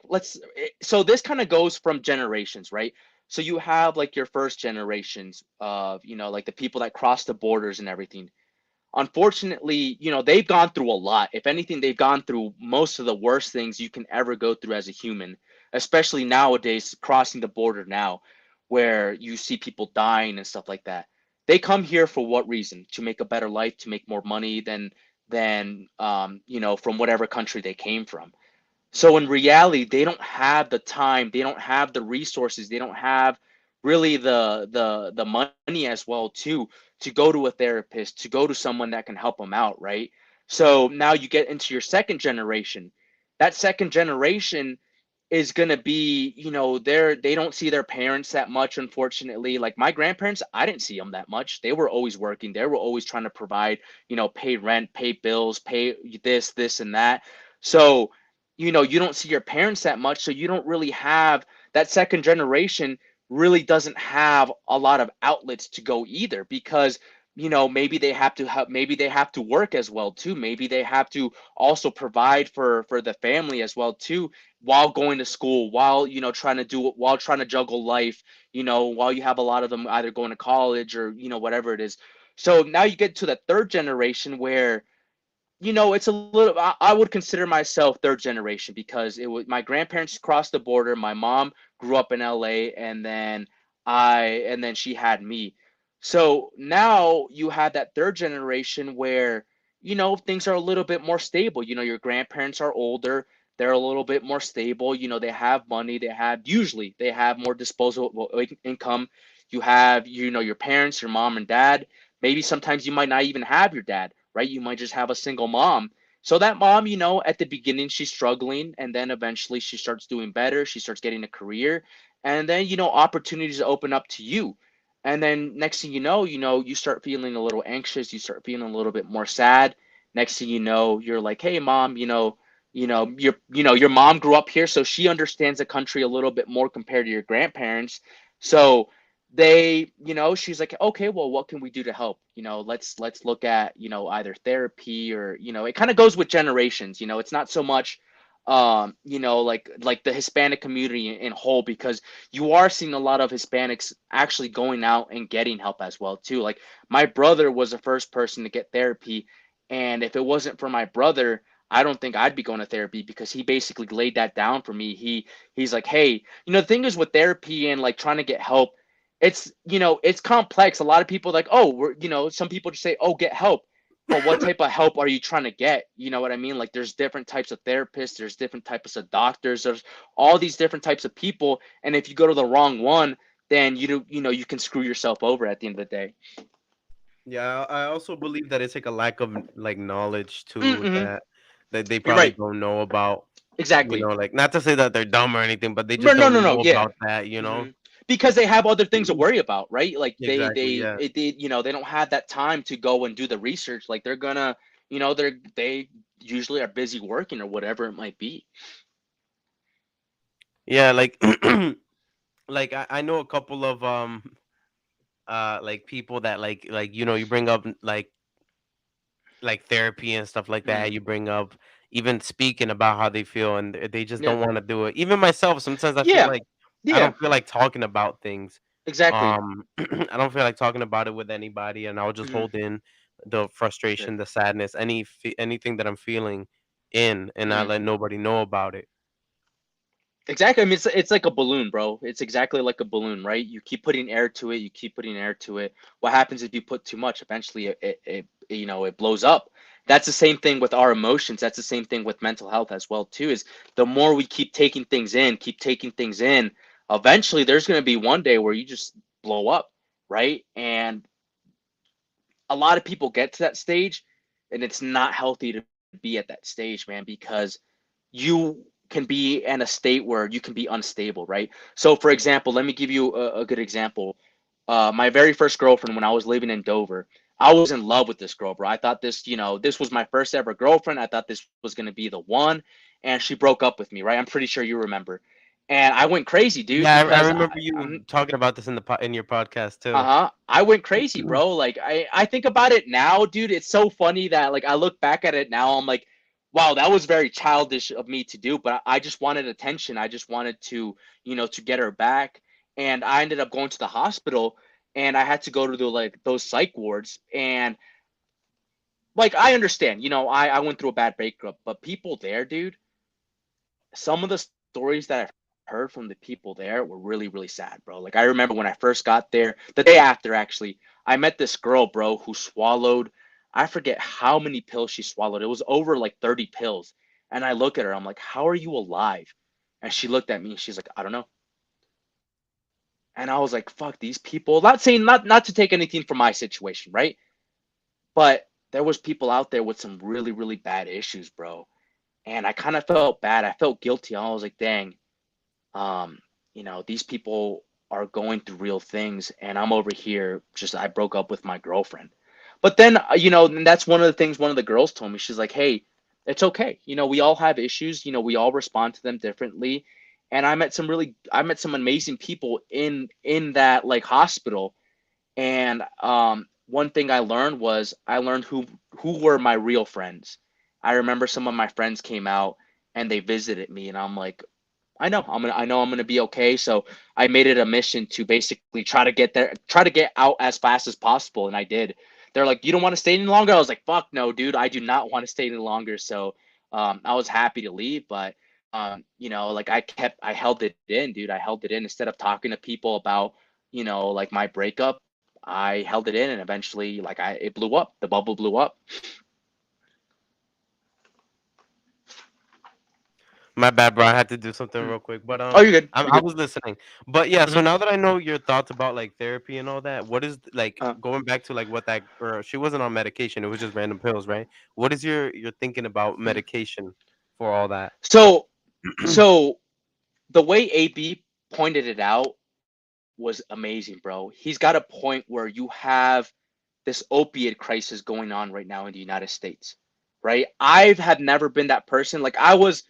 so this kind of goes from generations, right? So you have like your first generations of, like the people that cross the borders and everything. Unfortunately, they've gone through a lot. If anything, they've gone through most of the worst things you can ever go through as a human, especially nowadays crossing the border now, where you see people dying and stuff like that. They come here for what reason? To make a better life, to make more money than from whatever country they came from. So in reality, they don't have the time, they don't have the resources, they don't have really the money as well to go to a therapist, to go to someone that can help them out, right? So now you get into your second generation. that second generation is going to be, they don't see their parents that much, unfortunately. Like my grandparents, I didn't see them that much. They were always working. They were always trying to provide, pay rent, pay bills, pay this and that. So, you don't see your parents that much, so you don't really have that second generation really doesn't have a lot of outlets to go either, because maybe they have to work as well too. Maybe they have to also provide for the family as well too, while going to school, while trying to juggle life, while you have a lot of them either going to college or whatever it is. So now you get to the third generation where it's a little. I would consider myself third generation, because it was my grandparents crossed the border. My mom grew up in LA, and then she had me. So now you have that third generation where things are a little bit more stable. Your grandparents are older. They're a little bit more stable. They have money. They have more disposable income. You have your parents, your mom and dad. Maybe sometimes you might not even have your dad, right? You might just have a single mom. So that mom, at the beginning she's struggling, and then eventually she starts doing better. She starts getting a career, and then opportunities open up to you. And then next thing you start feeling a little anxious. You start feeling a little bit more sad. Next thing you know, you're like, "Hey, mom, your mom grew up here, so she understands the country a little bit more compared to your grandparents." So she's like, okay, well, what can we do to help? Let's look at either therapy, or it kind of goes with generations. It's not so much like the Hispanic community in whole, because you are seeing a lot of Hispanics actually going out and getting help as well too. Like my brother was the first person to get therapy, and if it wasn't for my brother, I don't think I'd be going to therapy, because he basically laid that down for me. He's like, hey, the thing is with therapy and like trying to get help, it's complex. A lot of people are like, oh, some people just say, oh, get help. But what type of help are you trying to get? You know what I mean? Like there's different types of therapists, there's different types of doctors, there's all these different types of people. And if you go to the wrong one, then you can screw yourself over at the end of the day. Yeah, I also believe that it's like a lack of like knowledge too, Mm-hmm. that they You're probably right. don't know about. Exactly. Like not to say that they're dumb or anything, but they No, just no, no, don't no. know Yeah. about that. Hmm. Because they have other things to worry about, right? Like Exactly. Yeah. they don't have that time to go and do the research. Like they're gonna, they usually are busy working or whatever it might be. Yeah. Like like I know a couple of like people that you bring up like therapy and stuff like that. Mm. You bring up even speaking about how they feel, and they just Yeah. don't want to do it. Even myself, sometimes I feel Yeah. like I Yeah. don't feel like talking about things. Exactly. I don't feel like talking about it with anybody, and I'll just Hmm. hold in the Yeah. frustration, the sadness, anything that I'm feeling in, and not Hmm. let nobody know about it. Exactly. I mean, it's like a balloon, bro. It's exactly like a balloon, right? You keep putting air to it. You keep putting air to it. What happens if you put too much? Eventually, it blows up. That's the same thing with our emotions. That's the same thing with mental health as well, too. Is the more we keep taking things in, eventually there's going to be one day where you just blow up, right? And a lot of people get to that stage, and it's not healthy to be at that stage, man, because you can be in a state where you can be unstable, right? So for example, let me give you a good example. My very first girlfriend, when I was living in Dover, I was in love with this girl, bro. I thought this was my first ever girlfriend. I thought this was going to be the one, and she broke up with me, right? I'm pretty sure you remember. And I went crazy, dude, Yeah, I because remember you talking about this in in your podcast too. uh-huh. I went crazy, bro. Like I think about it now, dude. It's so funny that like I look back at it now, I'm like, wow, that was very childish of me to do, but I just wanted attention. I just wanted to, to get her back. And I ended up going to the hospital, and I had to go to the like those psych wards. And like I understand, I went through a bad breakup, but people there, dude, some of the stories that I've heard from the people there were really, really sad, bro. Like I remember when I first got there, the day after actually, I met this girl, bro, who swallowed, I forget how many pills she swallowed. It was over like 30 pills. And I look at her, I'm like, how are you alive? And she looked at me and she's like, I don't know. And I was like, fuck these people. Not saying not to take anything from my situation, right? But there was people out there with some really, really bad issues, bro. and I kind of felt bad. I felt guilty. I was like, dang, um, these people are going through real things, and I'm over here just I broke up with my girlfriend. But then, and that's one of the things one of the girls told me. She's like, hey, it's okay. We all have issues. We all respond to them differently. And I met some amazing people in that like hospital. And one thing I learned who were my real friends. I remember some of my friends came out and they visited me, and I'm like, I know I'm gonna be okay. So I made it a mission to basically try to get out as fast as possible, and I did. They're like, "You don't want to stay any longer?" I was like, "Fuck no, dude! I do not want to stay any longer." So I was happy to leave, but like I held it in, dude. I held it in instead of talking to people about like my breakup. I held it in, and eventually, like it blew up. The bubble blew up. My bad, bro. I had to do something Mm. real quick, but Oh, you're good. You're I good. was listening. But yeah, so Hmm. now that I know your thoughts about like therapy and all that, what is like Uh, going back to like what that girl? She wasn't on medication; it was just random pills, right? What is your thinking about mm. medication for all that? So, so the way AB pointed it out was amazing, bro. He's got a point where you have this opiate crisis going on right now in the United States, right? I've had never been that person. Like I was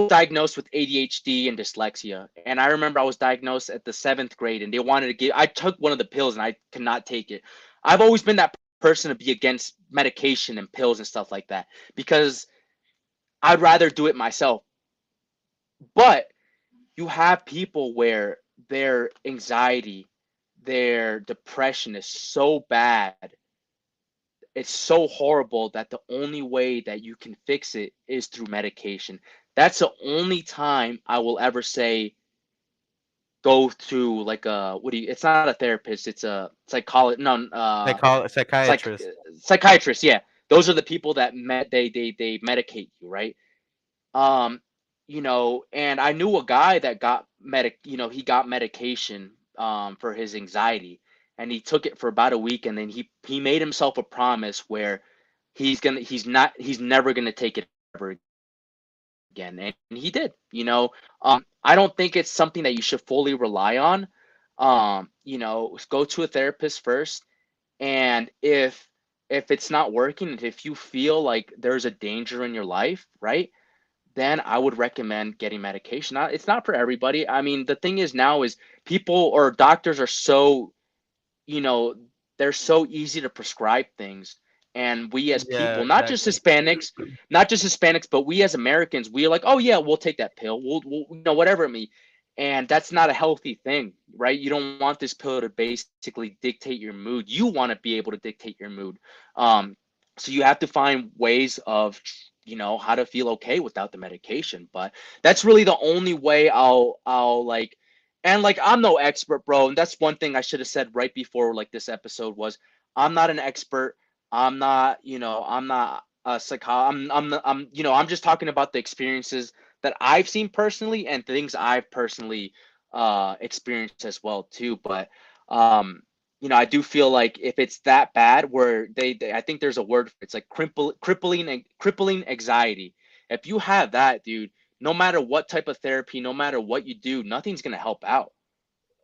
diagnosed with ADHD and dyslexia, and I remember I was diagnosed at the 7th grade, and they wanted to give. I took one of the pills, and I could not take it. I've always been that person to be against medication and pills and stuff like that because I'd rather do it myself. But you have people where their anxiety, their depression is so bad, it's so horrible that the only way that you can fix it is through medication. That's the only time I will ever say go to like a what do you? It's not a therapist. It's a psychologist. No, psych Psychiatrist. psychiatrist. Yeah, those are the people that they medicate you, right? Um, and I knew a guy that got he got medication for his anxiety, and he took it for about a week, and then he made himself a promise where he's never gonna take it ever again, and he did. I don't think it's something that you should fully rely on. Go to a therapist first, and if it's not working, and if you feel like there's a danger in your life, right? Then I would recommend getting medication. It's not for everybody. I mean, the thing is now is people or doctors are so, you know, they're so easy to prescribe things. And we as Yeah, people, exactly. not just Hispanics, but we as Americans, we are like, oh yeah, we'll take that pill. We'll whatever it may. And that's not a healthy thing, right? You don't want this pill to basically dictate your mood. You want to be able to dictate your mood. Um, so you have to find ways of how to feel okay without the medication, but that's really the only way I'll like. And like I'm no expert, bro, and that's one thing I should have said right before like this episode was I'm not an expert. I'm not a I'm I'm just talking about the experiences that I've seen personally and things I've personally experienced as well too. But um I do feel like if it's that bad where I think there's a word for it. It's like crippling anxiety. If you have that, dude, no matter what type of therapy, no matter what you do, nothing's going to help out.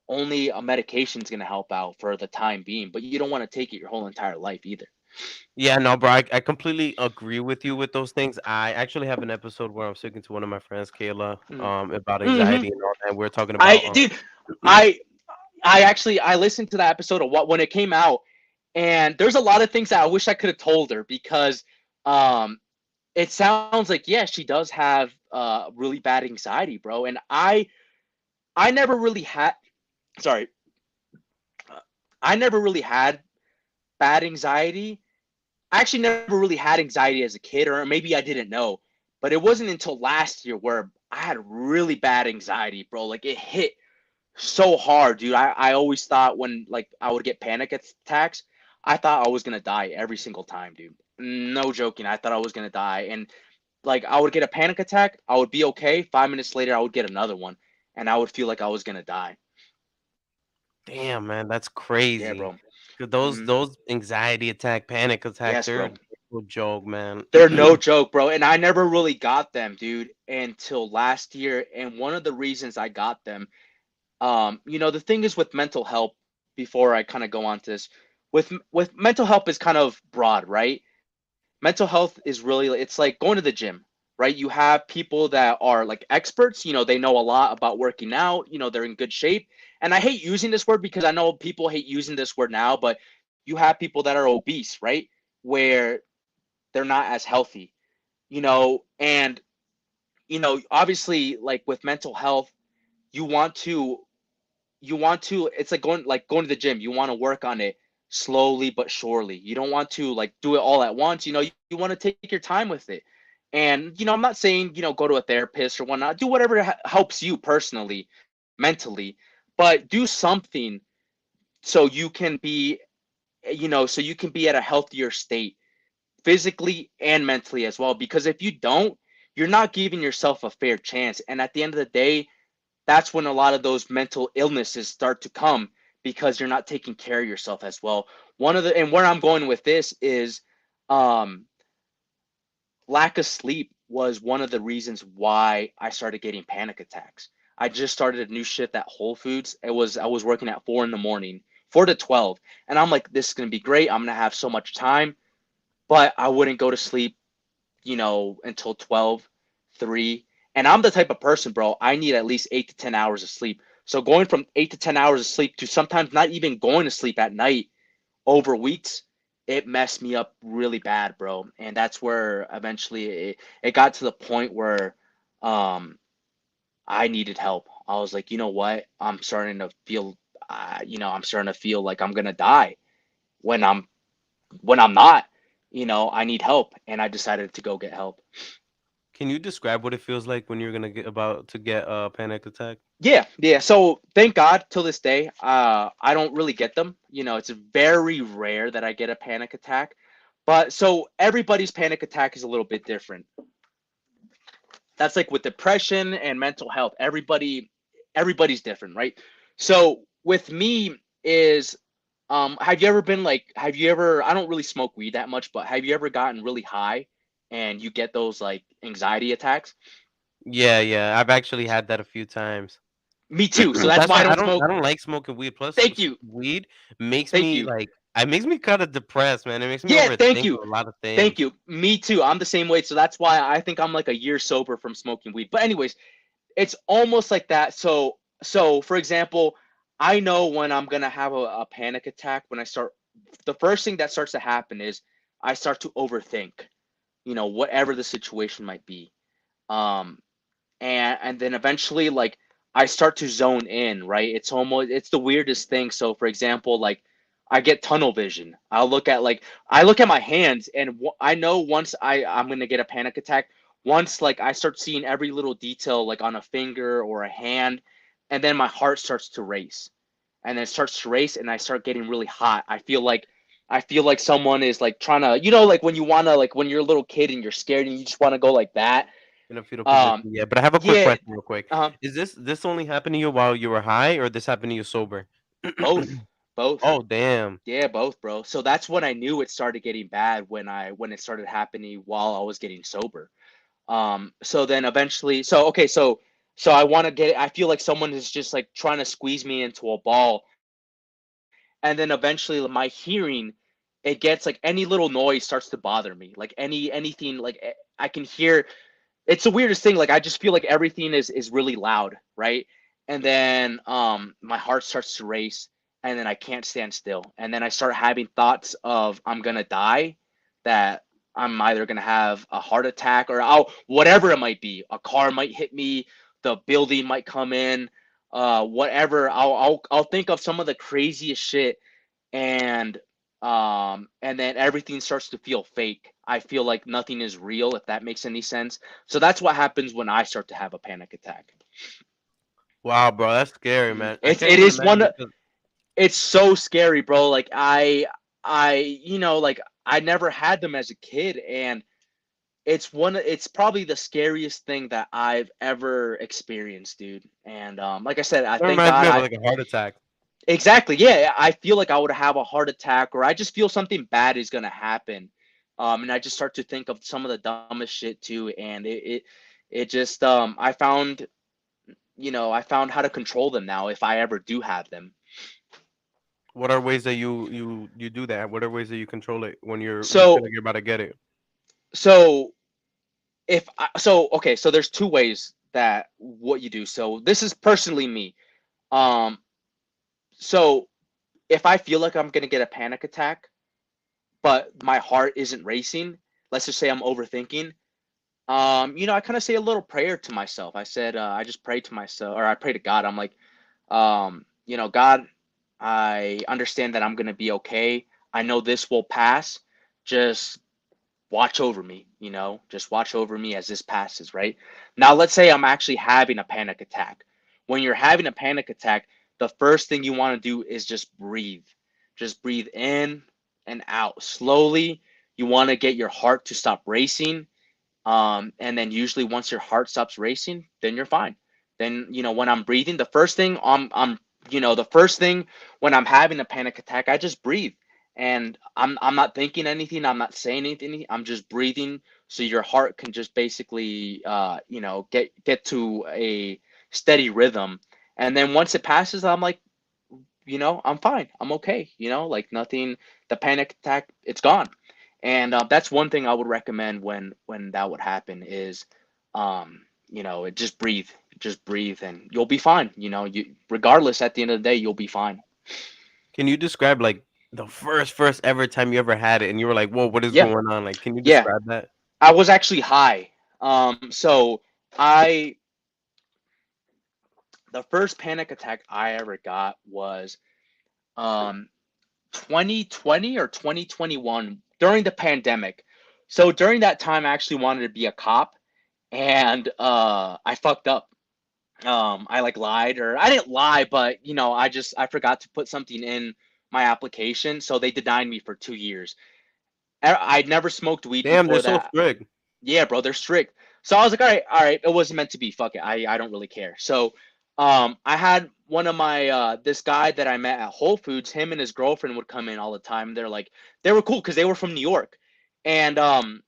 Only a medication's going to help out for the time being, but you don't want to take it your whole entire life either. Yeah, no, bro. I completely agree with you with those things. I actually have an episode where I'm speaking to one of my friends, Kayla, Mm. about Hmm. anxiety and all that. And we're talking about I dude, I I listened to that episode of what when it came out, and there's a lot of things that I wish I could have told her because um it sounds like yeah, she does have really bad anxiety, bro. And I never really had sorry, I never really had bad anxiety. I actually never really had anxiety as a kid, or maybe I didn't know. But it wasn't until last year where I had really bad anxiety, bro. Like it hit so hard, dude. I always thought when like I would get panic attacks, I thought I was gonna die every single time, dude. No joking. I thought I was gonna die. And like I would get a panic attack, I would be okay. 5 minutes later, I would get another one, and I would feel like I was gonna die. damn, man, that's Yeah, crazy. bro. 'Cause Hmm. those anxiety attack, panic attacks, Yes, bro. no joke, man. They're no joke, bro. And I never really got them, dude, until last year. And one of the reasons I got them, the thing is with mental health, before I kind of go on to this, with mental health is kind of broad, right? Mental health is really, it's like going to the gym, right? You have people that are like experts, they know a lot about working out, they're in good shape. And I hate using this word because I know people hate using this word now, but you have people that are obese, right? Where they're not as healthy, and obviously, like with mental health, you want to it's like going to the gym. You want to work on it slowly but surely. You don't want to like do it all at once. You want to take your time with it. And I'm not saying go to a therapist or whatnot. Do whatever helps you personally, mentally, but do something so you can be so you can be at a healthier state, physically and mentally as well. Because if you don't, you're not giving yourself a fair chance. And at the end of the day, that's when a lot of those mental illnesses start to come, because you're not taking care of yourself as well. And where I'm going with this is, um, lack of sleep was one of the reasons why I started getting panic attacks. I just started a new shift at Whole Foods. I was working at 4 in the morning, 4 to 12, and I'm like, this is gonna be great. I'm gonna have so much time, but I wouldn't go to sleep until 12, 3. And I'm the type of person, bro, I need at least 8 to 10 hours of sleep. So going from 8 to 10 hours of sleep to sometimes not even going to sleep at night over weeks, it messed me up really bad, bro. And that's where eventually it got to the point where um, I needed help. I was like, you know what? I'm starting to feel like I'm gonna die when I'm not. I need help, and I decided to go get help. Can you describe what it feels like when you're gonna get about to get a panic attack? Yeah, yeah. So thank God till this day, I don't really get them. It's very rare that I get a panic attack. But so everybody's panic attack is a little bit different. That's like with depression and mental health. Everybody's different, right? So with me is have you ever, I don't really smoke weed that much, but have you ever gotten really high and you get those like anxiety attacks? Yeah, yeah. I've actually had that a few times. Me too. So that's That's why I why don't smoke. I don't like smoking weed. Plus, Thank you. weed makes Thank me you. like it makes me kind of depressed, man. It makes me Yeah, thank overthink you. a lot of Thank things. you. Me too. I'm the same way. So that's why I think I'm like a year sober from smoking weed. But anyways, it's almost like that. So for example, I know when I'm gonna have a panic attack when I start. The first thing that starts to happen is I start to overthink. Whatever the situation might be. Um, and then eventually, like, I start to zone in, right? It's the weirdest thing. So for example, like, I get tunnel vision. I look at my hands, and I know once I'm gonna get a panic attack, once like I start seeing every little detail like on a finger or a hand, and then my heart starts to race, and then it starts to race, and I start getting really hot. I feel like someone is like trying to, like when you wanna, like when you're a little kid and you're scared and you just want to go like that. In a fetal position, um yeah. But I have a quick yeah. question, real quick. uh Is this only happened to you while you were high, or this happened to you sober? Both, both. Oh, damn. Yeah, both, bro. So that's when I knew it started getting bad, when it started happening while I was getting sober. So then eventually, so I want to get. I feel like someone is just like trying to squeeze me into a ball, and then eventually my hearing, it gets like any little noise starts to bother me, like anything, like I can hear. It's the weirdest thing. Like I just feel like everything is really loud, right? And then my heart starts to race, and then I can't stand still, and then I start having thoughts of I'm gonna die, that I'm either gonna have a heart attack or whatever it might be. A car might hit me, the building might come in, whatever. I'll think of some of the craziest shit, and and then everything starts to feel fake. I feel like nothing is real, if that makes any sense. So that's what happens when I start to have a panic attack. Wow, bro, that's scary, Mhm. man. I It's can't it even is imagine one. because It's so scary, bro. Like like I never had them as a kid, and it's probably the scariest thing that I've ever experienced, dude. And like I said, I that thank reminds God me of I like a heart attack. exactly, yeah, I feel like I would have a heart attack, or I just feel something bad is gonna happen. And I just start to think of some of the dumbest shit too, and it just I found, I found how to control them now if I ever do have them. What are ways that you do that? What are ways that you control it when you feel So like you're about to get it? so so okay, so there's two ways that what you do. So this is personally me. Um, so if I feel like I'm gonna get a panic attack, but my heart isn't racing, let's just say I'm overthinking. I kind of say a little prayer to myself. I said, I just pray to myself, or I pray to God. I'm like, God, I understand that I'm gonna be okay. I know this will pass. Just watch over me, just watch over me as this passes, right? Now, let's say I'm actually having a panic attack. When you're having a panic attack, the first thing you want to do is just breathe. Just breathe in and out slowly. You want to get your heart to stop racing. And then usually once your heart stops racing, then you're fine. Then, when I'm breathing, the first thing when I'm having a panic attack, I just breathe. And I'm not thinking anything, I'm not saying anything, I'm just breathing so your heart can just basically get to a steady rhythm. And then once it passes, I'm like, I'm fine. I'm okay. Like nothing, the panic attack, it's gone. And that's one thing I would recommend when that would happen is, just breathe, and you'll be fine. You regardless, at the end of the day, you'll be fine. Can you describe like the first ever time you ever had it and you were like, "Whoa, what is Yeah, going on?" Like, can you yeah. describe that? I was actually high. So I the first panic attack I ever got was um 2020 or 2021 during the pandemic. So during that time, I actually wanted to be a cop, and I fucked up. I like lied, or I didn't lie, but I forgot to put something in my application, so they denied me for 2 years. I'd never smoked weed Damn, they're before so that. strict. Yeah, bro, they're strict. So I was like, all right, it wasn't meant to be. Fuck it. I don't really care. So I had one of my this guy that I met at Whole Foods, him and his girlfriend would come in all the time. They were cool because they were from New York. And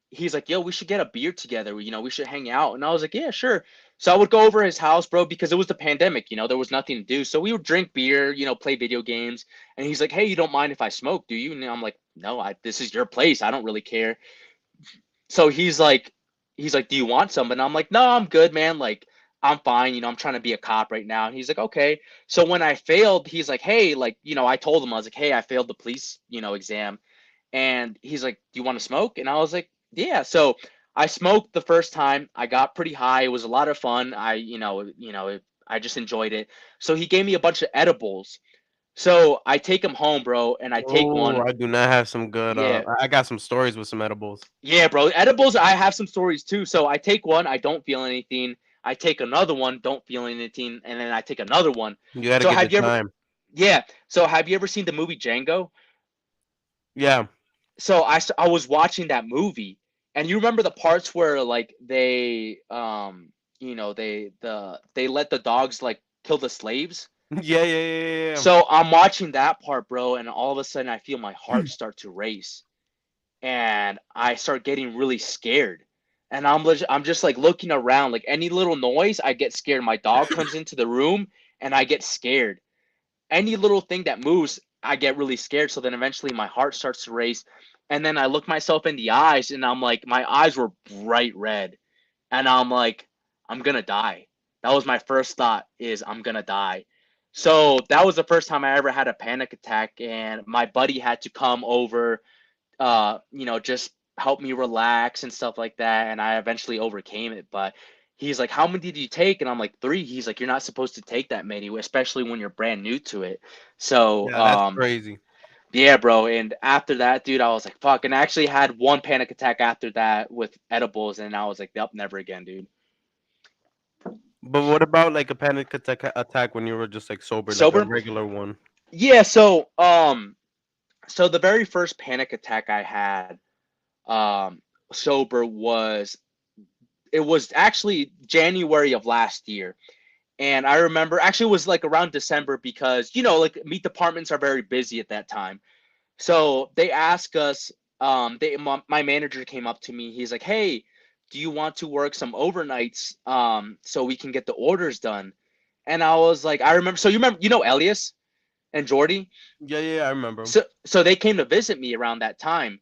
he's like, yo, we should get a beer together. We should hang out. And I was like, yeah, sure. So I would go over his house, bro, because it was the pandemic, there was nothing to do. So we would drink beer, play video games. And he's like, hey, you don't mind if I smoke, do you? And I'm like, no, this is your place. I don't really care. So he's like, do you want some? And I'm like, no, I'm good, man. Like, I'm fine. I'm trying to be a cop right now. And he's like, okay. So when I failed, he's like, hey, like, I told him, I was like, hey, I failed the police, exam. And he's like, do you want to smoke? And I was like, yeah. So I smoked the first time. I got pretty high. It was a lot of fun. I just enjoyed it. So he gave me a bunch of edibles. So I take him home, bro, and I take Oh, one. I do not have some good. Yeah, I got some stories with some edibles. yeah, bro. Edibles, I have some stories too. So I take one, I don't feel anything. I take another one, don't feel anything, and then I take another one. You got to So get the have you ever? time. Yeah. So have you ever seen the movie Django? Yeah. So I was watching that movie, and you remember the parts where like they let the dogs like kill the slaves. Yeah, yeah, yeah, yeah. So I'm watching that part, bro, and all of a sudden I feel my Yeah. heart start to race, and I start getting really scared. And I'm just like looking around, like any little noise, I get scared. My dog comes into the room, and I get scared. Any little thing that moves, I get really scared. So then eventually my heart starts to race, and then I look myself in the eyes, and I'm like, my eyes were bright red, and I'm like, I'm gonna die. That was my first thought, is I'm gonna die. So that was the first time I ever had a panic attack, and my buddy had to come over, just help me relax and stuff like that. And I eventually overcame it. But he's like, how many did you take? And I'm like, three. He's like, you're not supposed to take that many, especially when you're brand new to it. So, Yeah, that's crazy. yeah, bro. And after that, dude, I was like, fuck. And I actually had one panic attack after that with edibles. And I was like, yep, never again, dude. But what about like a panic attack when you were just like sober, like a Sober? regular one? Yeah. So the very first panic attack I had, um, sober was, it was actually January of last year. And I remember, actually, it was like around December, because like meat departments are very busy at that time. So they ask us, my manager came up to me. He's like, "Hey, do you want to work some overnights so we can get the orders done?" And I was like, I remember. So you remember, Elias and Jordy. Yeah, yeah, I remember. So they came to visit me around that time,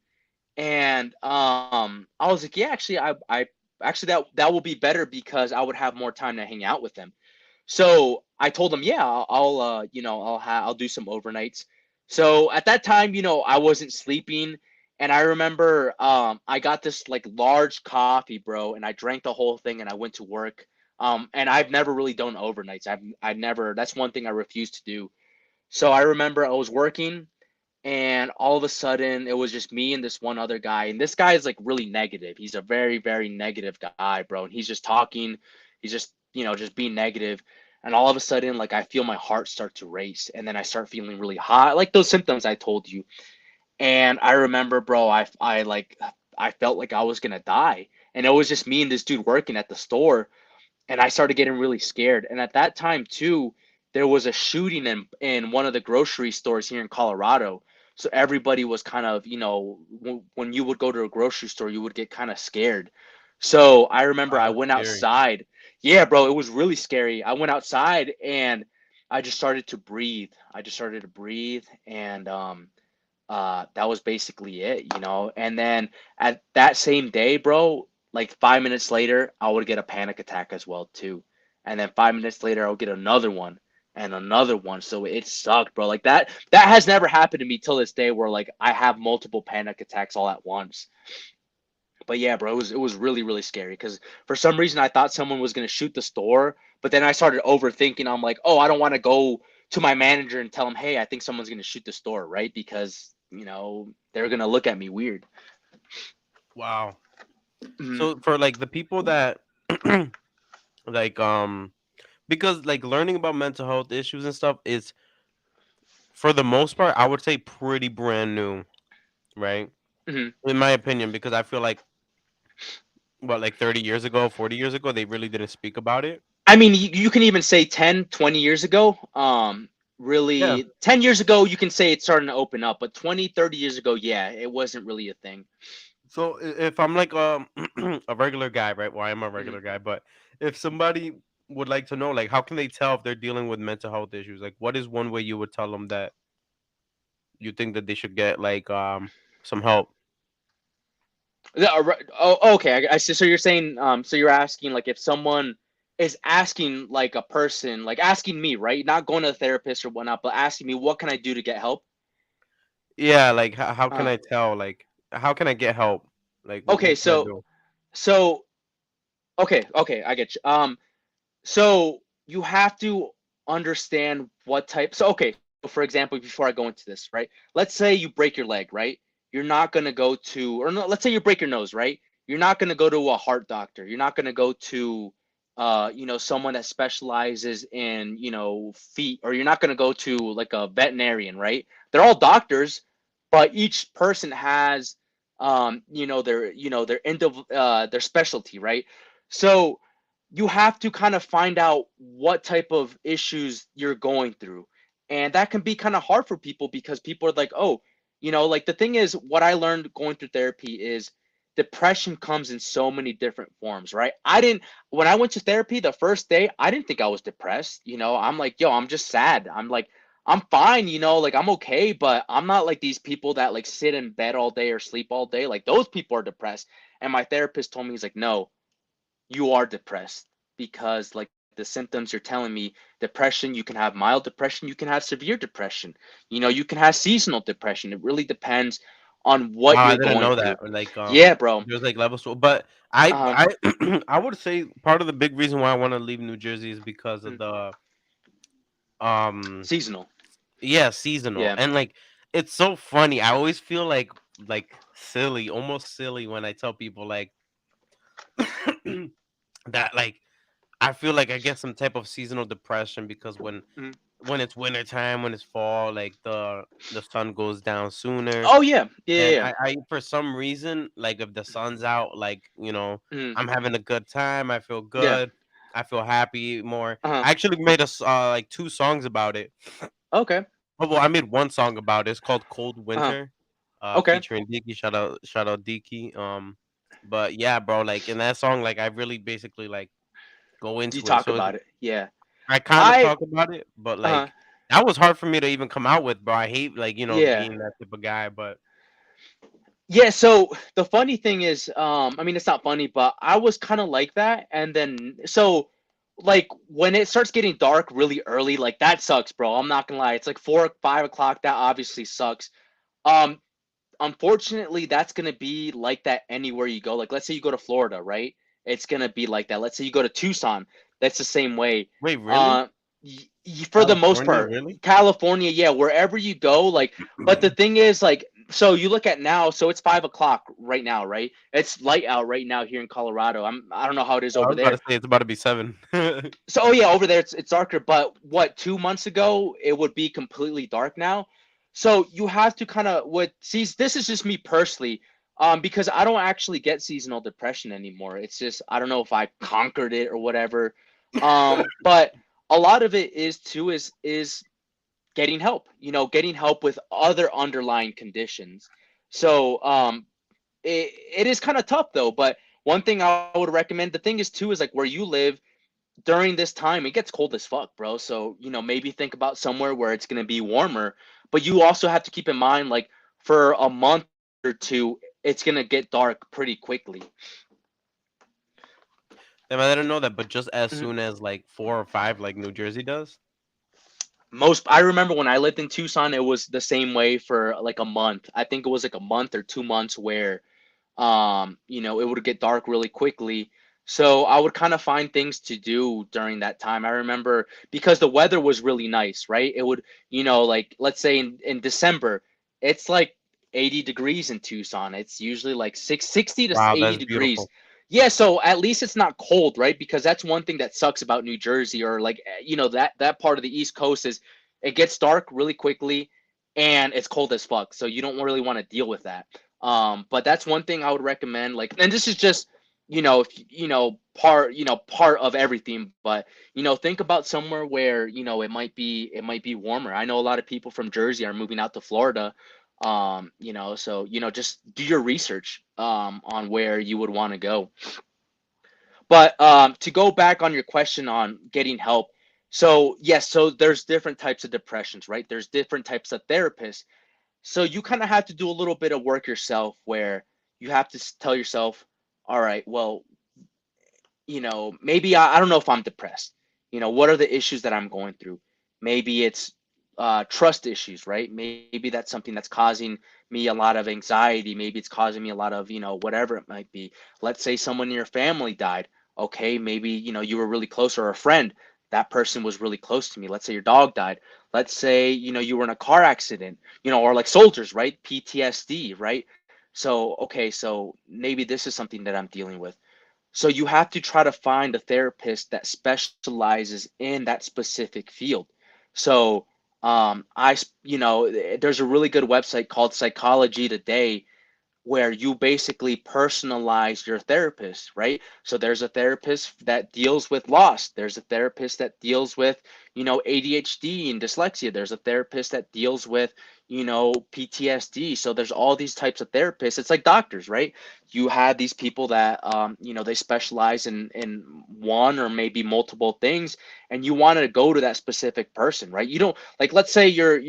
and I was like, yeah, actually, I actually that will be better because I would have more time to hang out with them. So I told him, yeah, I'll do some overnights. So at that time, I wasn't sleeping, and I remember I got this like large coffee, bro, and I drank the whole thing, and I went to work. And I've never really done overnights. I never. That's one thing I refuse to do. So I remember I was working, and all of a sudden it was just me and this one other guy, and this guy is like really negative. He's a very, very negative guy, bro, and he's just talking. He's just, just being negative. And all of a sudden, like, I feel my heart start to race, and then I start feeling really hot, like those symptoms I told you. And I remember, bro, I felt like I was gonna die, and it was just me and this dude working at the store. And I started getting really scared. And at that time too, there was a shooting in one of the grocery stores here in Colorado. So everybody was kind of, when you would go to a grocery store, you would get kind of scared. So I remember Wow, I that's went scary. outside. Yeah, bro, it was really scary. I went outside and I just started to breathe. I just started to breathe, and that was basically it. And then at that same day, bro, like 5 minutes later, I would get a panic attack as well too. And then 5 minutes later, I would get another one and another one. So it sucked, bro. Like that has never happened to me till this day, where like I have multiple panic attacks all at once. But yeah, bro, it was really, really scary because for some reason I thought someone was gonna shoot the store, but then I started overthinking. I'm like, oh, I don't want to go to my manager and tell him, hey, I think someone's gonna shoot the store, right? Because they're gonna look at me weird. Wow. Mhm, So for like the people that like because like learning about mental health issues and stuff is for the most part I would say pretty brand new, right? mhm. In my opinion, because I feel like what like 30 years ago, 40 years ago they really didn't speak about it. I mean, you can even say 10, 20 years ago. Yeah. Really, 10 years ago, you can say it's starting to open up, but 20, 30 years ago, yeah, it wasn't really a thing. So if I'm like a regular guy, right? Well, I am a Mhm. regular guy, but if somebody would like to know, like, how can they tell if they're dealing with mental health issues? Like, what is one way you would tell them that you think that they should get like some help? Oh, okay. I see. So you're saying, so you're asking like if someone is asking like a person, like asking me, right? Not going to a therapist or whatnot, but asking me, what can I do to get help? Yeah, like how can Uh, I tell? Like, how can I get help? Like, okay. what can I So, do? so, okay. I get you. So you have to understand what type. So okay, so for example, before I go into this, right? Let's say you break your leg, right? You're not gonna go to, or no, let's say you break your nose, right? You're not gonna go to a heart doctor. You're not gonna go to, someone that specializes in, feet, or you're not gonna go to like a veterinarian, right? They're all doctors, but each person has, their specialty, right? So you have to kind of find out what type of issues you're going through. And that can be kind of hard for people because people are like, oh, like the thing is, what I learned going through therapy is depression comes in so many different forms, right? When I went to therapy the first day, I didn't think I was depressed. I'm like, yo, I'm just sad. I'm like, I'm fine, like I'm okay, but I'm not like these people that like sit in bed all day or sleep all day. Like those people are depressed. And my therapist told me, he's like, no, you are depressed because like the symptoms you're telling me, depression, you can have mild depression, you can have severe depression, you can have seasonal depression. It really depends on what Wow, I you're didn't going know through. that. Or like, Yeah, bro. there's like levels. But I, uh I, I would say part of the big reason why I want to leave New Jersey is because of mm, the um Seasonal. yeah, seasonal. Yeah. And like it's so funny. I always feel like silly, almost silly when I tell people like that like I feel like I get some type of seasonal depression because mm. when it's winter time, when it's fall, like the sun goes down sooner. Oh yeah, yeah, And yeah, I for some reason, like if the sun's out, like, yeah. I'm having a good time, I feel Yeah. good, I feel happy more. Uh-huh. I actually made like two songs about it. Okay. Oh, well, I made one song about it. It's called Cold Uh-huh. Winter. Okay. featuring Diki. Shout out Diki. But yeah, bro, like in that song, like I really basically like go You into it. talk So about it. Yeah. I kind of I talk about it, but uh like that was hard for me to even come out with, bro. I hate like yeah. being that type of guy, but Yeah, so the funny thing is, I mean, it's not funny, but I was kind of like that, and then so, like when it starts getting dark really early, like that sucks, bro. I'm not gonna lie. It's like 4, 5 o'clock. That obviously sucks. Um, Unfortunately, that's gonna be like that anywhere you go. Like, let's say you go to Florida, right? It's gonna be like that. Let's say you go to Tucson, that's the same way. wait, really? Uh, for the most California, part, really? California, yeah, wherever you go, like. But the thing is, like, so you look at now, so it's 5 o'clock right now, right? It's light out right now here in Colorado. I don't know how it is I over was about there. to say it's about to be 7. So, oh yeah, over there it's darker. But what, 2 months ago it would be completely dark now. So you have to kind of what see. This is just me personally, because I don't actually get seasonal depression anymore. It's just I don't know if I conquered it or whatever. But a lot of it is too is getting help. You know, getting help with other underlying conditions. So it is kind of tough though. But one thing I would recommend. The thing is too is like where you live during this time, it gets cold as fuck, bro. So, maybe think about somewhere where it's going to be warmer, but you also have to keep in mind, like, for a month or two, it's going to get dark pretty quickly. Damn, I didn't know that, but just as Mhm. soon as like 4 or 5, like New Jersey does. I remember when I lived in Tucson, it was the same way for like a month. I think it was like a month or 2 months where it would get dark really quickly. So I would kind of find things to do during that time. I remember because the weather was really nice, right? It would, like let's say in December, it's like 80 degrees in Tucson. It's usually like 60 to Wow, 80 that's degrees. beautiful. Yeah, so at least it's not cold, right? Because that's one thing that sucks about New Jersey or like that part of the East Coast is it gets dark really quickly and it's cold as fuck. So you don't really want to deal with that. But that's one thing I would recommend. Like, and this is just, part of everything. But think about somewhere where it might be warmer. I know a lot of people from Jersey are moving out to Florida. So just do your research on where you would want to go. But to go back on your question on getting help, so yes, so there's different types of depressions, right? There's different types of therapists, so you kind of have to do a little bit of work yourself where you have to tell yourself, all right, well, maybe I don't know if I'm depressed. What are the issues that I'm going through? Maybe it's trust issues, right? Maybe that's something that's causing me a lot of anxiety. Maybe it's causing me a lot of, whatever it might be. Let's say someone in your family died. Okay, maybe, you were really close or a friend. That person was really close to me. Let's say your dog died. Let's say, you were in a car accident, or like soldiers, right? PTSD, right? So, okay, so maybe this is something that I'm dealing with. So you have to try to find a therapist that specializes in that specific field. So there's a really good website called Psychology Today where you basically personalize your therapist, right? So there's a therapist that deals with loss. There's a therapist that deals with, ADHD and dyslexia. There's a therapist that deals with, PTSD. So there's all these types of therapists. It's like doctors, right? You have these people that, they specialize in one or maybe multiple things, and you want to go to that specific person, right? You don't like, let's say you're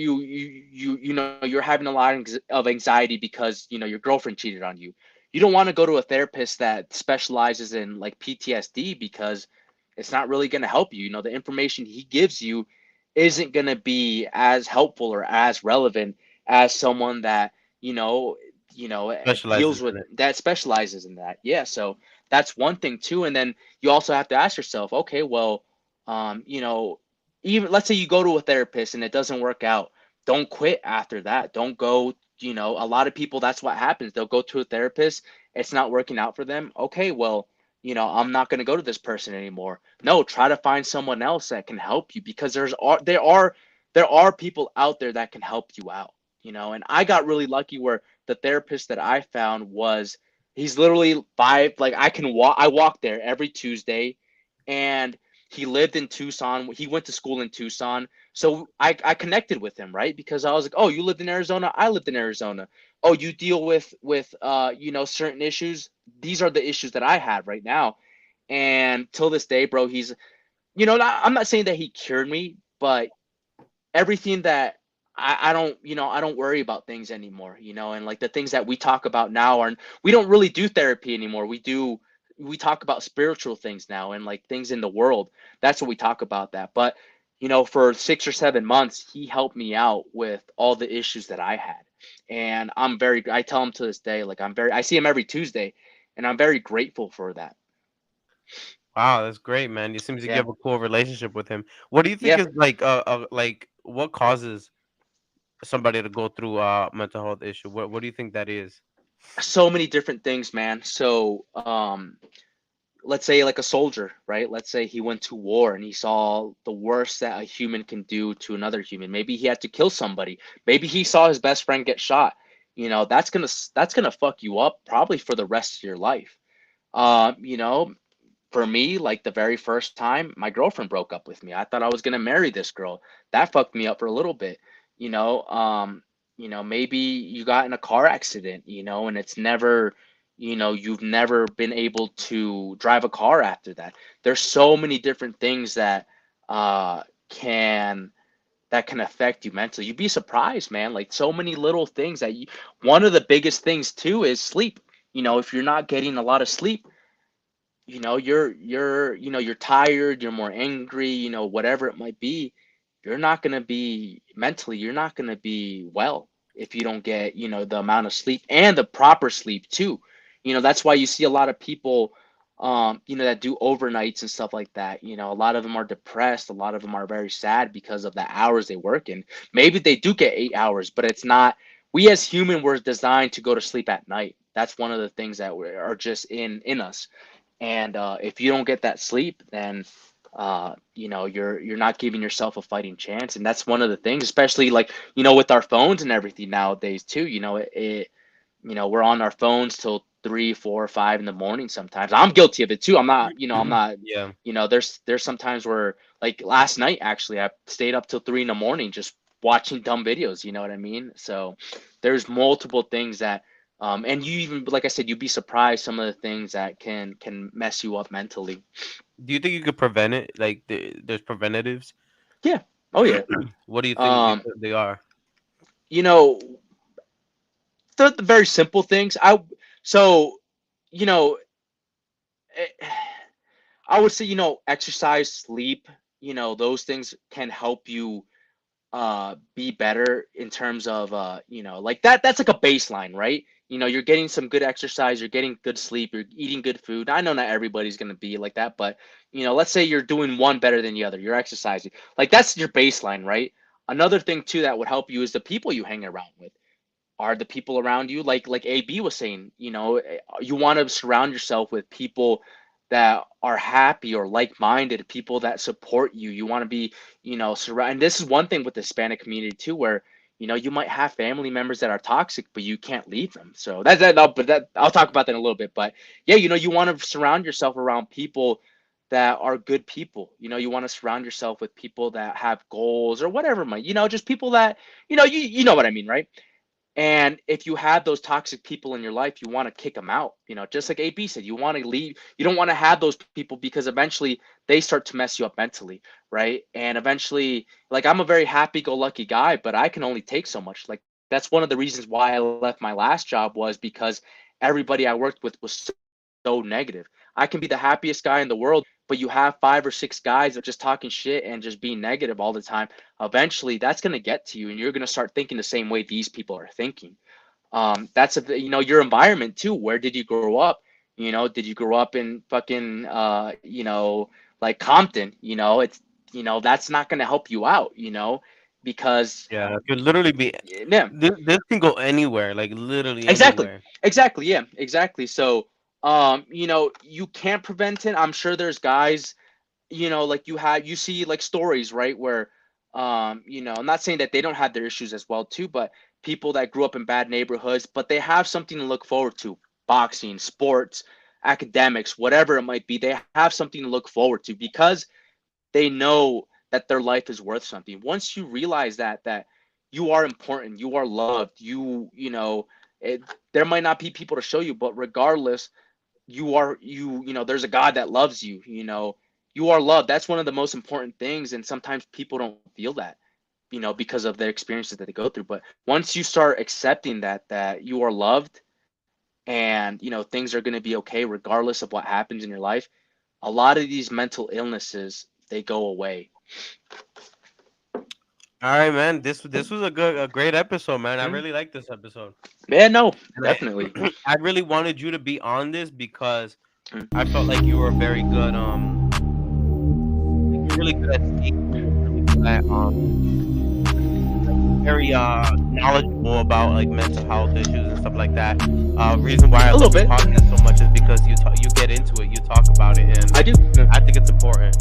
having a lot of anxiety because your girlfriend cheated on you. You don't want to go to a therapist that specializes in like PTSD because it's not really going to help you. The information he gives you isn't going to be as helpful or as relevant as someone that Specializes deals with in it. that, specializes in that. Yeah, so that's one thing too. And then you also have to ask yourself, okay, well, um, you know, even let's say you go to a therapist and it doesn't work out, don't quit after that. Don't go, a lot of people, that's what happens. They'll go to a therapist, it's not working out for them. Okay, well, I'm not going to go to this person anymore. No, try to find someone else that can help you because there are people out there that can help you out, and I got really lucky where the therapist that I found he's literally five, like I walk there every Tuesday, and He lived in Tucson. He went to school in Tucson. So I connected with him, right? Because I was like, oh, you lived in Arizona. I lived in Arizona. Oh, you deal with certain issues. These are the issues that I have right now. And till this day, bro, he's I'm not saying that he cured me, but everything that I don't, I don't worry about things anymore, and like the things that we talk about now are, we don't really do therapy anymore. We talk about spiritual things now and like things in the world. That's what we talk about that. But, for 6 or 7 months, he helped me out with all the issues that I had. And I tell him to this day, like I see him every Tuesday and I'm very grateful for that. Wow, that's great, man. It seems like you Yeah. have a cool relationship with him. What do you think Yeah. is like what causes somebody to go through mental health issue? What do you think that is? So many different things, man. So, let's say like a soldier, right? Let's say he went to war and he saw the worst that a human can do to another human. Maybe he had to kill somebody. Maybe he saw his best friend get shot. That's gonna fuck you up probably for the rest of your life. Uh, you know, for me, like the very first time my girlfriend broke up with me, I thought I was gonna marry this girl. That fucked me up for a little bit. You know, um, maybe you got in a car accident, and you've never been able to drive a car after that. There's so many different things that uh can can affect you mentally. You'd be surprised, man. Like so many little things one of the biggest things too is sleep. If you're not getting a lot of sleep, you're tired, you're more angry, whatever it might be. You're not going to be mentally, you're not going to be well if you don't get, the amount of sleep and the proper sleep too. That's why you see a lot of people that do overnights and stuff like that. A lot of them are depressed, a lot of them are very sad because of the hours they work in. Maybe they do get 8 hours, but it's not. We as human were designed to go to sleep at night. That's one of the things that are just in us. And if you don't get that sleep, then you're not giving yourself a fighting chance. And that's one of the things, especially like with our phones and everything nowadays too. We're on our phones till 3, 4, 5 in the morning. Sometimes I'm guilty of it too. I'm not. Yeah. There's sometimes where, like last night actually, I stayed up till 3 in the morning just watching dumb videos. You know what I mean? So there's multiple things that and you even, like I said, you'd be surprised some of the things that can mess you up mentally. Do you think you could prevent it? Like there's preventatives? Yeah. Oh yeah. What do you think Um, they are? you know, the very simple things. So, you know, eh, I would say, exercise, sleep, those things can help you be better in terms of like that's like a baseline, right? You're getting some good exercise, you're getting good sleep, you're eating good food. I know not everybody's going to be like that, but let's say you're doing one better than the other, you're exercising, like that's your baseline, right? Another thing too that would help you is the people you hang around with. Are the people around you, like AB was saying, you want to surround yourself with people that are happy or like-minded, people that support you. You want to be, surround. And this is one thing with the Hispanic community too, where you might have family members that are toxic, but you can't leave them. So but I'll talk about that in a little bit. But yeah, you want to surround yourself around people that are good people. You want to surround yourself with people that have goals or whatever, might, just people that, you know what I mean, right? And if you have those toxic people in your life, you want to kick them out. Just like AB said, you want to leave. You don't want to have those people because eventually they start to mess you up mentally, right? And eventually, like I'm a very happy-go-lucky guy, but I can only take so much. Like that's one of the reasons why I left my last job was because everybody I worked with was so negative. I can be the happiest guy in the world, but you have 5 or 6 guys that are just talking shit and just being negative all the time. Eventually, that's going to get to you, and you're going to start thinking the same way these people are thinking. That's your environment too. Where did you grow up? Did you grow up in fucking like Compton? It's that's not going to help you out. Because Yeah, it could literally be yeah. this can go anywhere, like literally Exactly. anywhere. Exactly. Yeah. Exactly. So, you can't prevent it. I'm sure there's guys, like you see like stories, right? Where, I'm not saying that they don't have their issues as well too, but people that grew up in bad neighborhoods, but they have something to look forward to: boxing, sports, academics, whatever it might be. They have something to look forward to because they know that their life is worth something. Once you realize that you are important, you are loved, it, there might not be people to show you, but regardless, there's a God that loves you, you are loved. That's one of the most important things, and sometimes people don't feel that, because of the experiences that they go through. But once you start accepting that you are loved, and things are going to be okay regardless of what happens in your life, a lot of these mental illnesses, they go away. All right, man. This was a great episode, man. I Mhm. really like this episode, Yeah, no, and definitely. I really wanted you to be on this because I Mhm. felt like you were very good. Like you're really good at speaking. You're really good at very knowledgeable about like mental health issues and stuff like that. Reason why I A little love your bit. podcast so much is because you get into it, you talk about it, and I do. Yeah. I think it's important.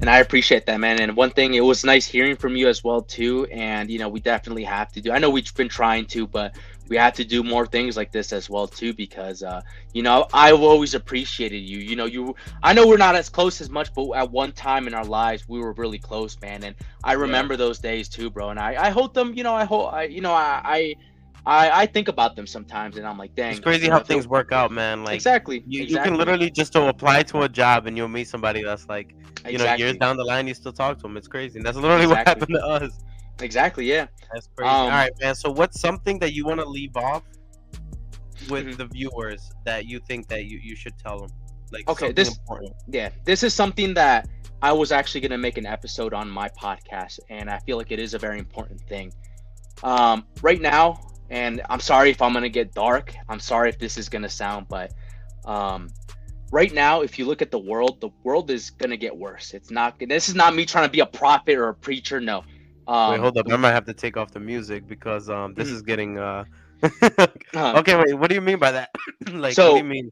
And I appreciate that, man. And one thing, it was nice hearing from you as well too. And we definitely have to do. I know we've been trying to, but we have to do more things like this as well too, because I've always appreciated you. I know we're not as close as much, but at one time in our lives we were really close, man. And I Yeah, remember those days too, bro. And I hope them. I hope I think about them sometimes, and I'm like, it's dang, crazy how if it things work out, man. Like exactly, you can exactly, literally just apply to a job and you'll meet somebody that's like, years exactly, down the line, you still talk to them. It's crazy. And that's literally what exactly, happened to us. exactly, yeah. That's crazy. All Um. right, man. So what's something that you want to leave off with Mhm. the viewers that you think that you should tell them? Like Okay, something this important. yeah, this is something that I was actually gonna make an episode on my podcast, and I feel like it is a very important thing. Right now, and I'm sorry if I'm gonna get dark. I'm sorry if this is gonna sound, but um, right now, if you look at the world is gonna get worse. It's not. This is not me trying to be a prophet or a preacher. No. Wait, hold up. The I might have to take off the music because this mhm. is getting uh, Okay, wait. What do you mean by that? Like, what do you so mean?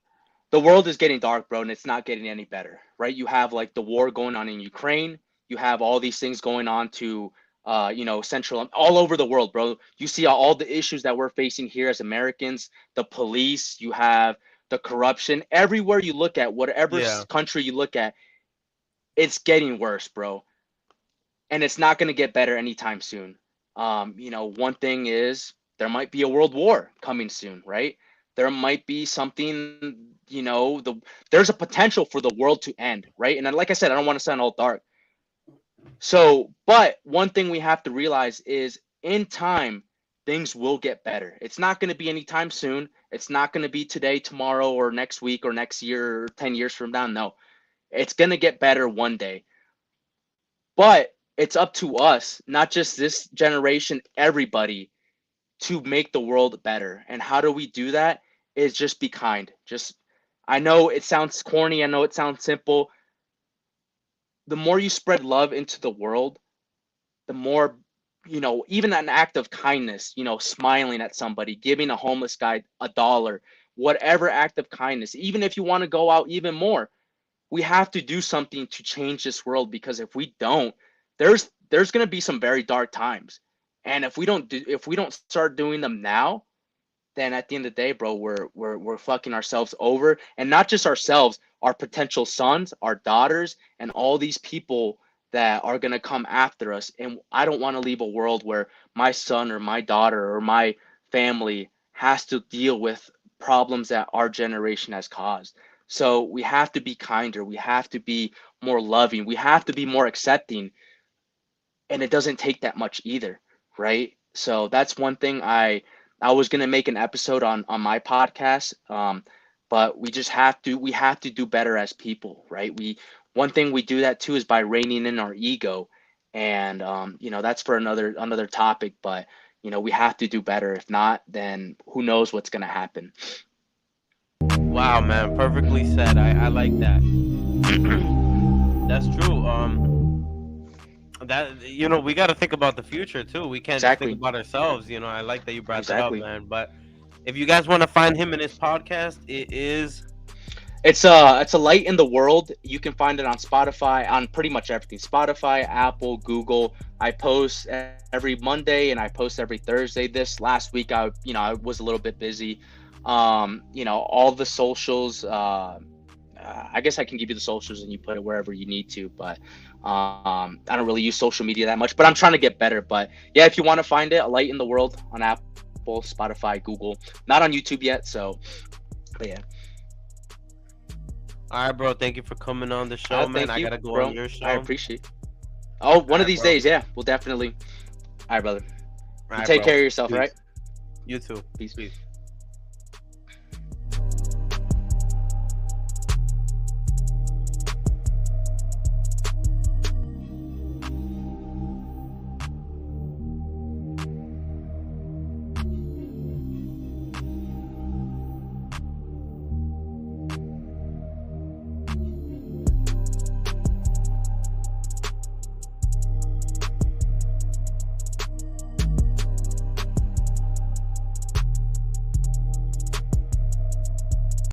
the world is getting dark, bro, and it's not getting any better, right? You have like the war going on in Ukraine. You have all these things going on to, central all over the world, bro. You see all the issues that we're facing here as Americans. The police. You have the corruption. Everywhere you look at, whatever Yeah. country you look at, it's getting worse, bro, and it's not going to get better anytime soon. One thing is there might be a world war coming soon, right? There might be something, there's a potential for the world to end, right? And then, like I said, I don't want to sound all dark. So, but one thing we have to realize is in time, things will get better. It's not going to be anytime soon. It's not going to be today, tomorrow, or next week, or next year, or 10 years from now. No, it's going to get better one day. But it's up to us, not just this generation, everybody, to make the world better. And how do we do that? Is just be kind. I know it sounds corny, I know it sounds simple. The more you spread love into the world, the more, even an act of kindness, smiling at somebody, giving a homeless guy $1, whatever act of kindness, even if you want to go out even more, we have to do something to change this world, because if we don't, there's going to be some very dark times. And if we don't start doing them now, then at the end of the day, bro, we're fucking ourselves over, and not just ourselves, our potential sons, our daughters, and all these people that are going to come after us. And I don't want to leave a world where my son or my daughter or my family has to deal with problems that our generation has caused. So we have to be kinder, we have to be more loving, we have to be more accepting, and it doesn't take that much either, right? So that's one thing I was gonna make an episode on my podcast, but we have to do better as people, right? We One thing we do that too is by reining in our ego, and that's for another topic. But we have to do better. If not, then who knows what's gonna happen. Wow, man. Perfectly said. I like that. That's true. That we got to think about the future too. We can't just think Exactly, about ourselves. I like that you brought that up, exactly. man. But if you guys want to find him in his podcast, it is It's a light in the world. You can find it on Spotify, on pretty much everything. Spotify, Apple, Google. I post every Monday and I post every Thursday. This last week I was a little bit busy. All the socials, I guess I can give you the socials and you put it wherever you need to. But I don't really use social media that much. But I'm trying to get better. But yeah, if you want to find it, A Light in the World on Apple, Spotify, Google. Not on YouTube yet. So, but yeah. All right, bro. Thank you for coming on the show, man. Thank I you, gotta go on bro. your I show. appreciate. Oh, All one of right, these bro. days, yeah, we'll definitely. All right, brother. All You right, take bro. care of yourself, all right? Peace. You too. Peace. Peace.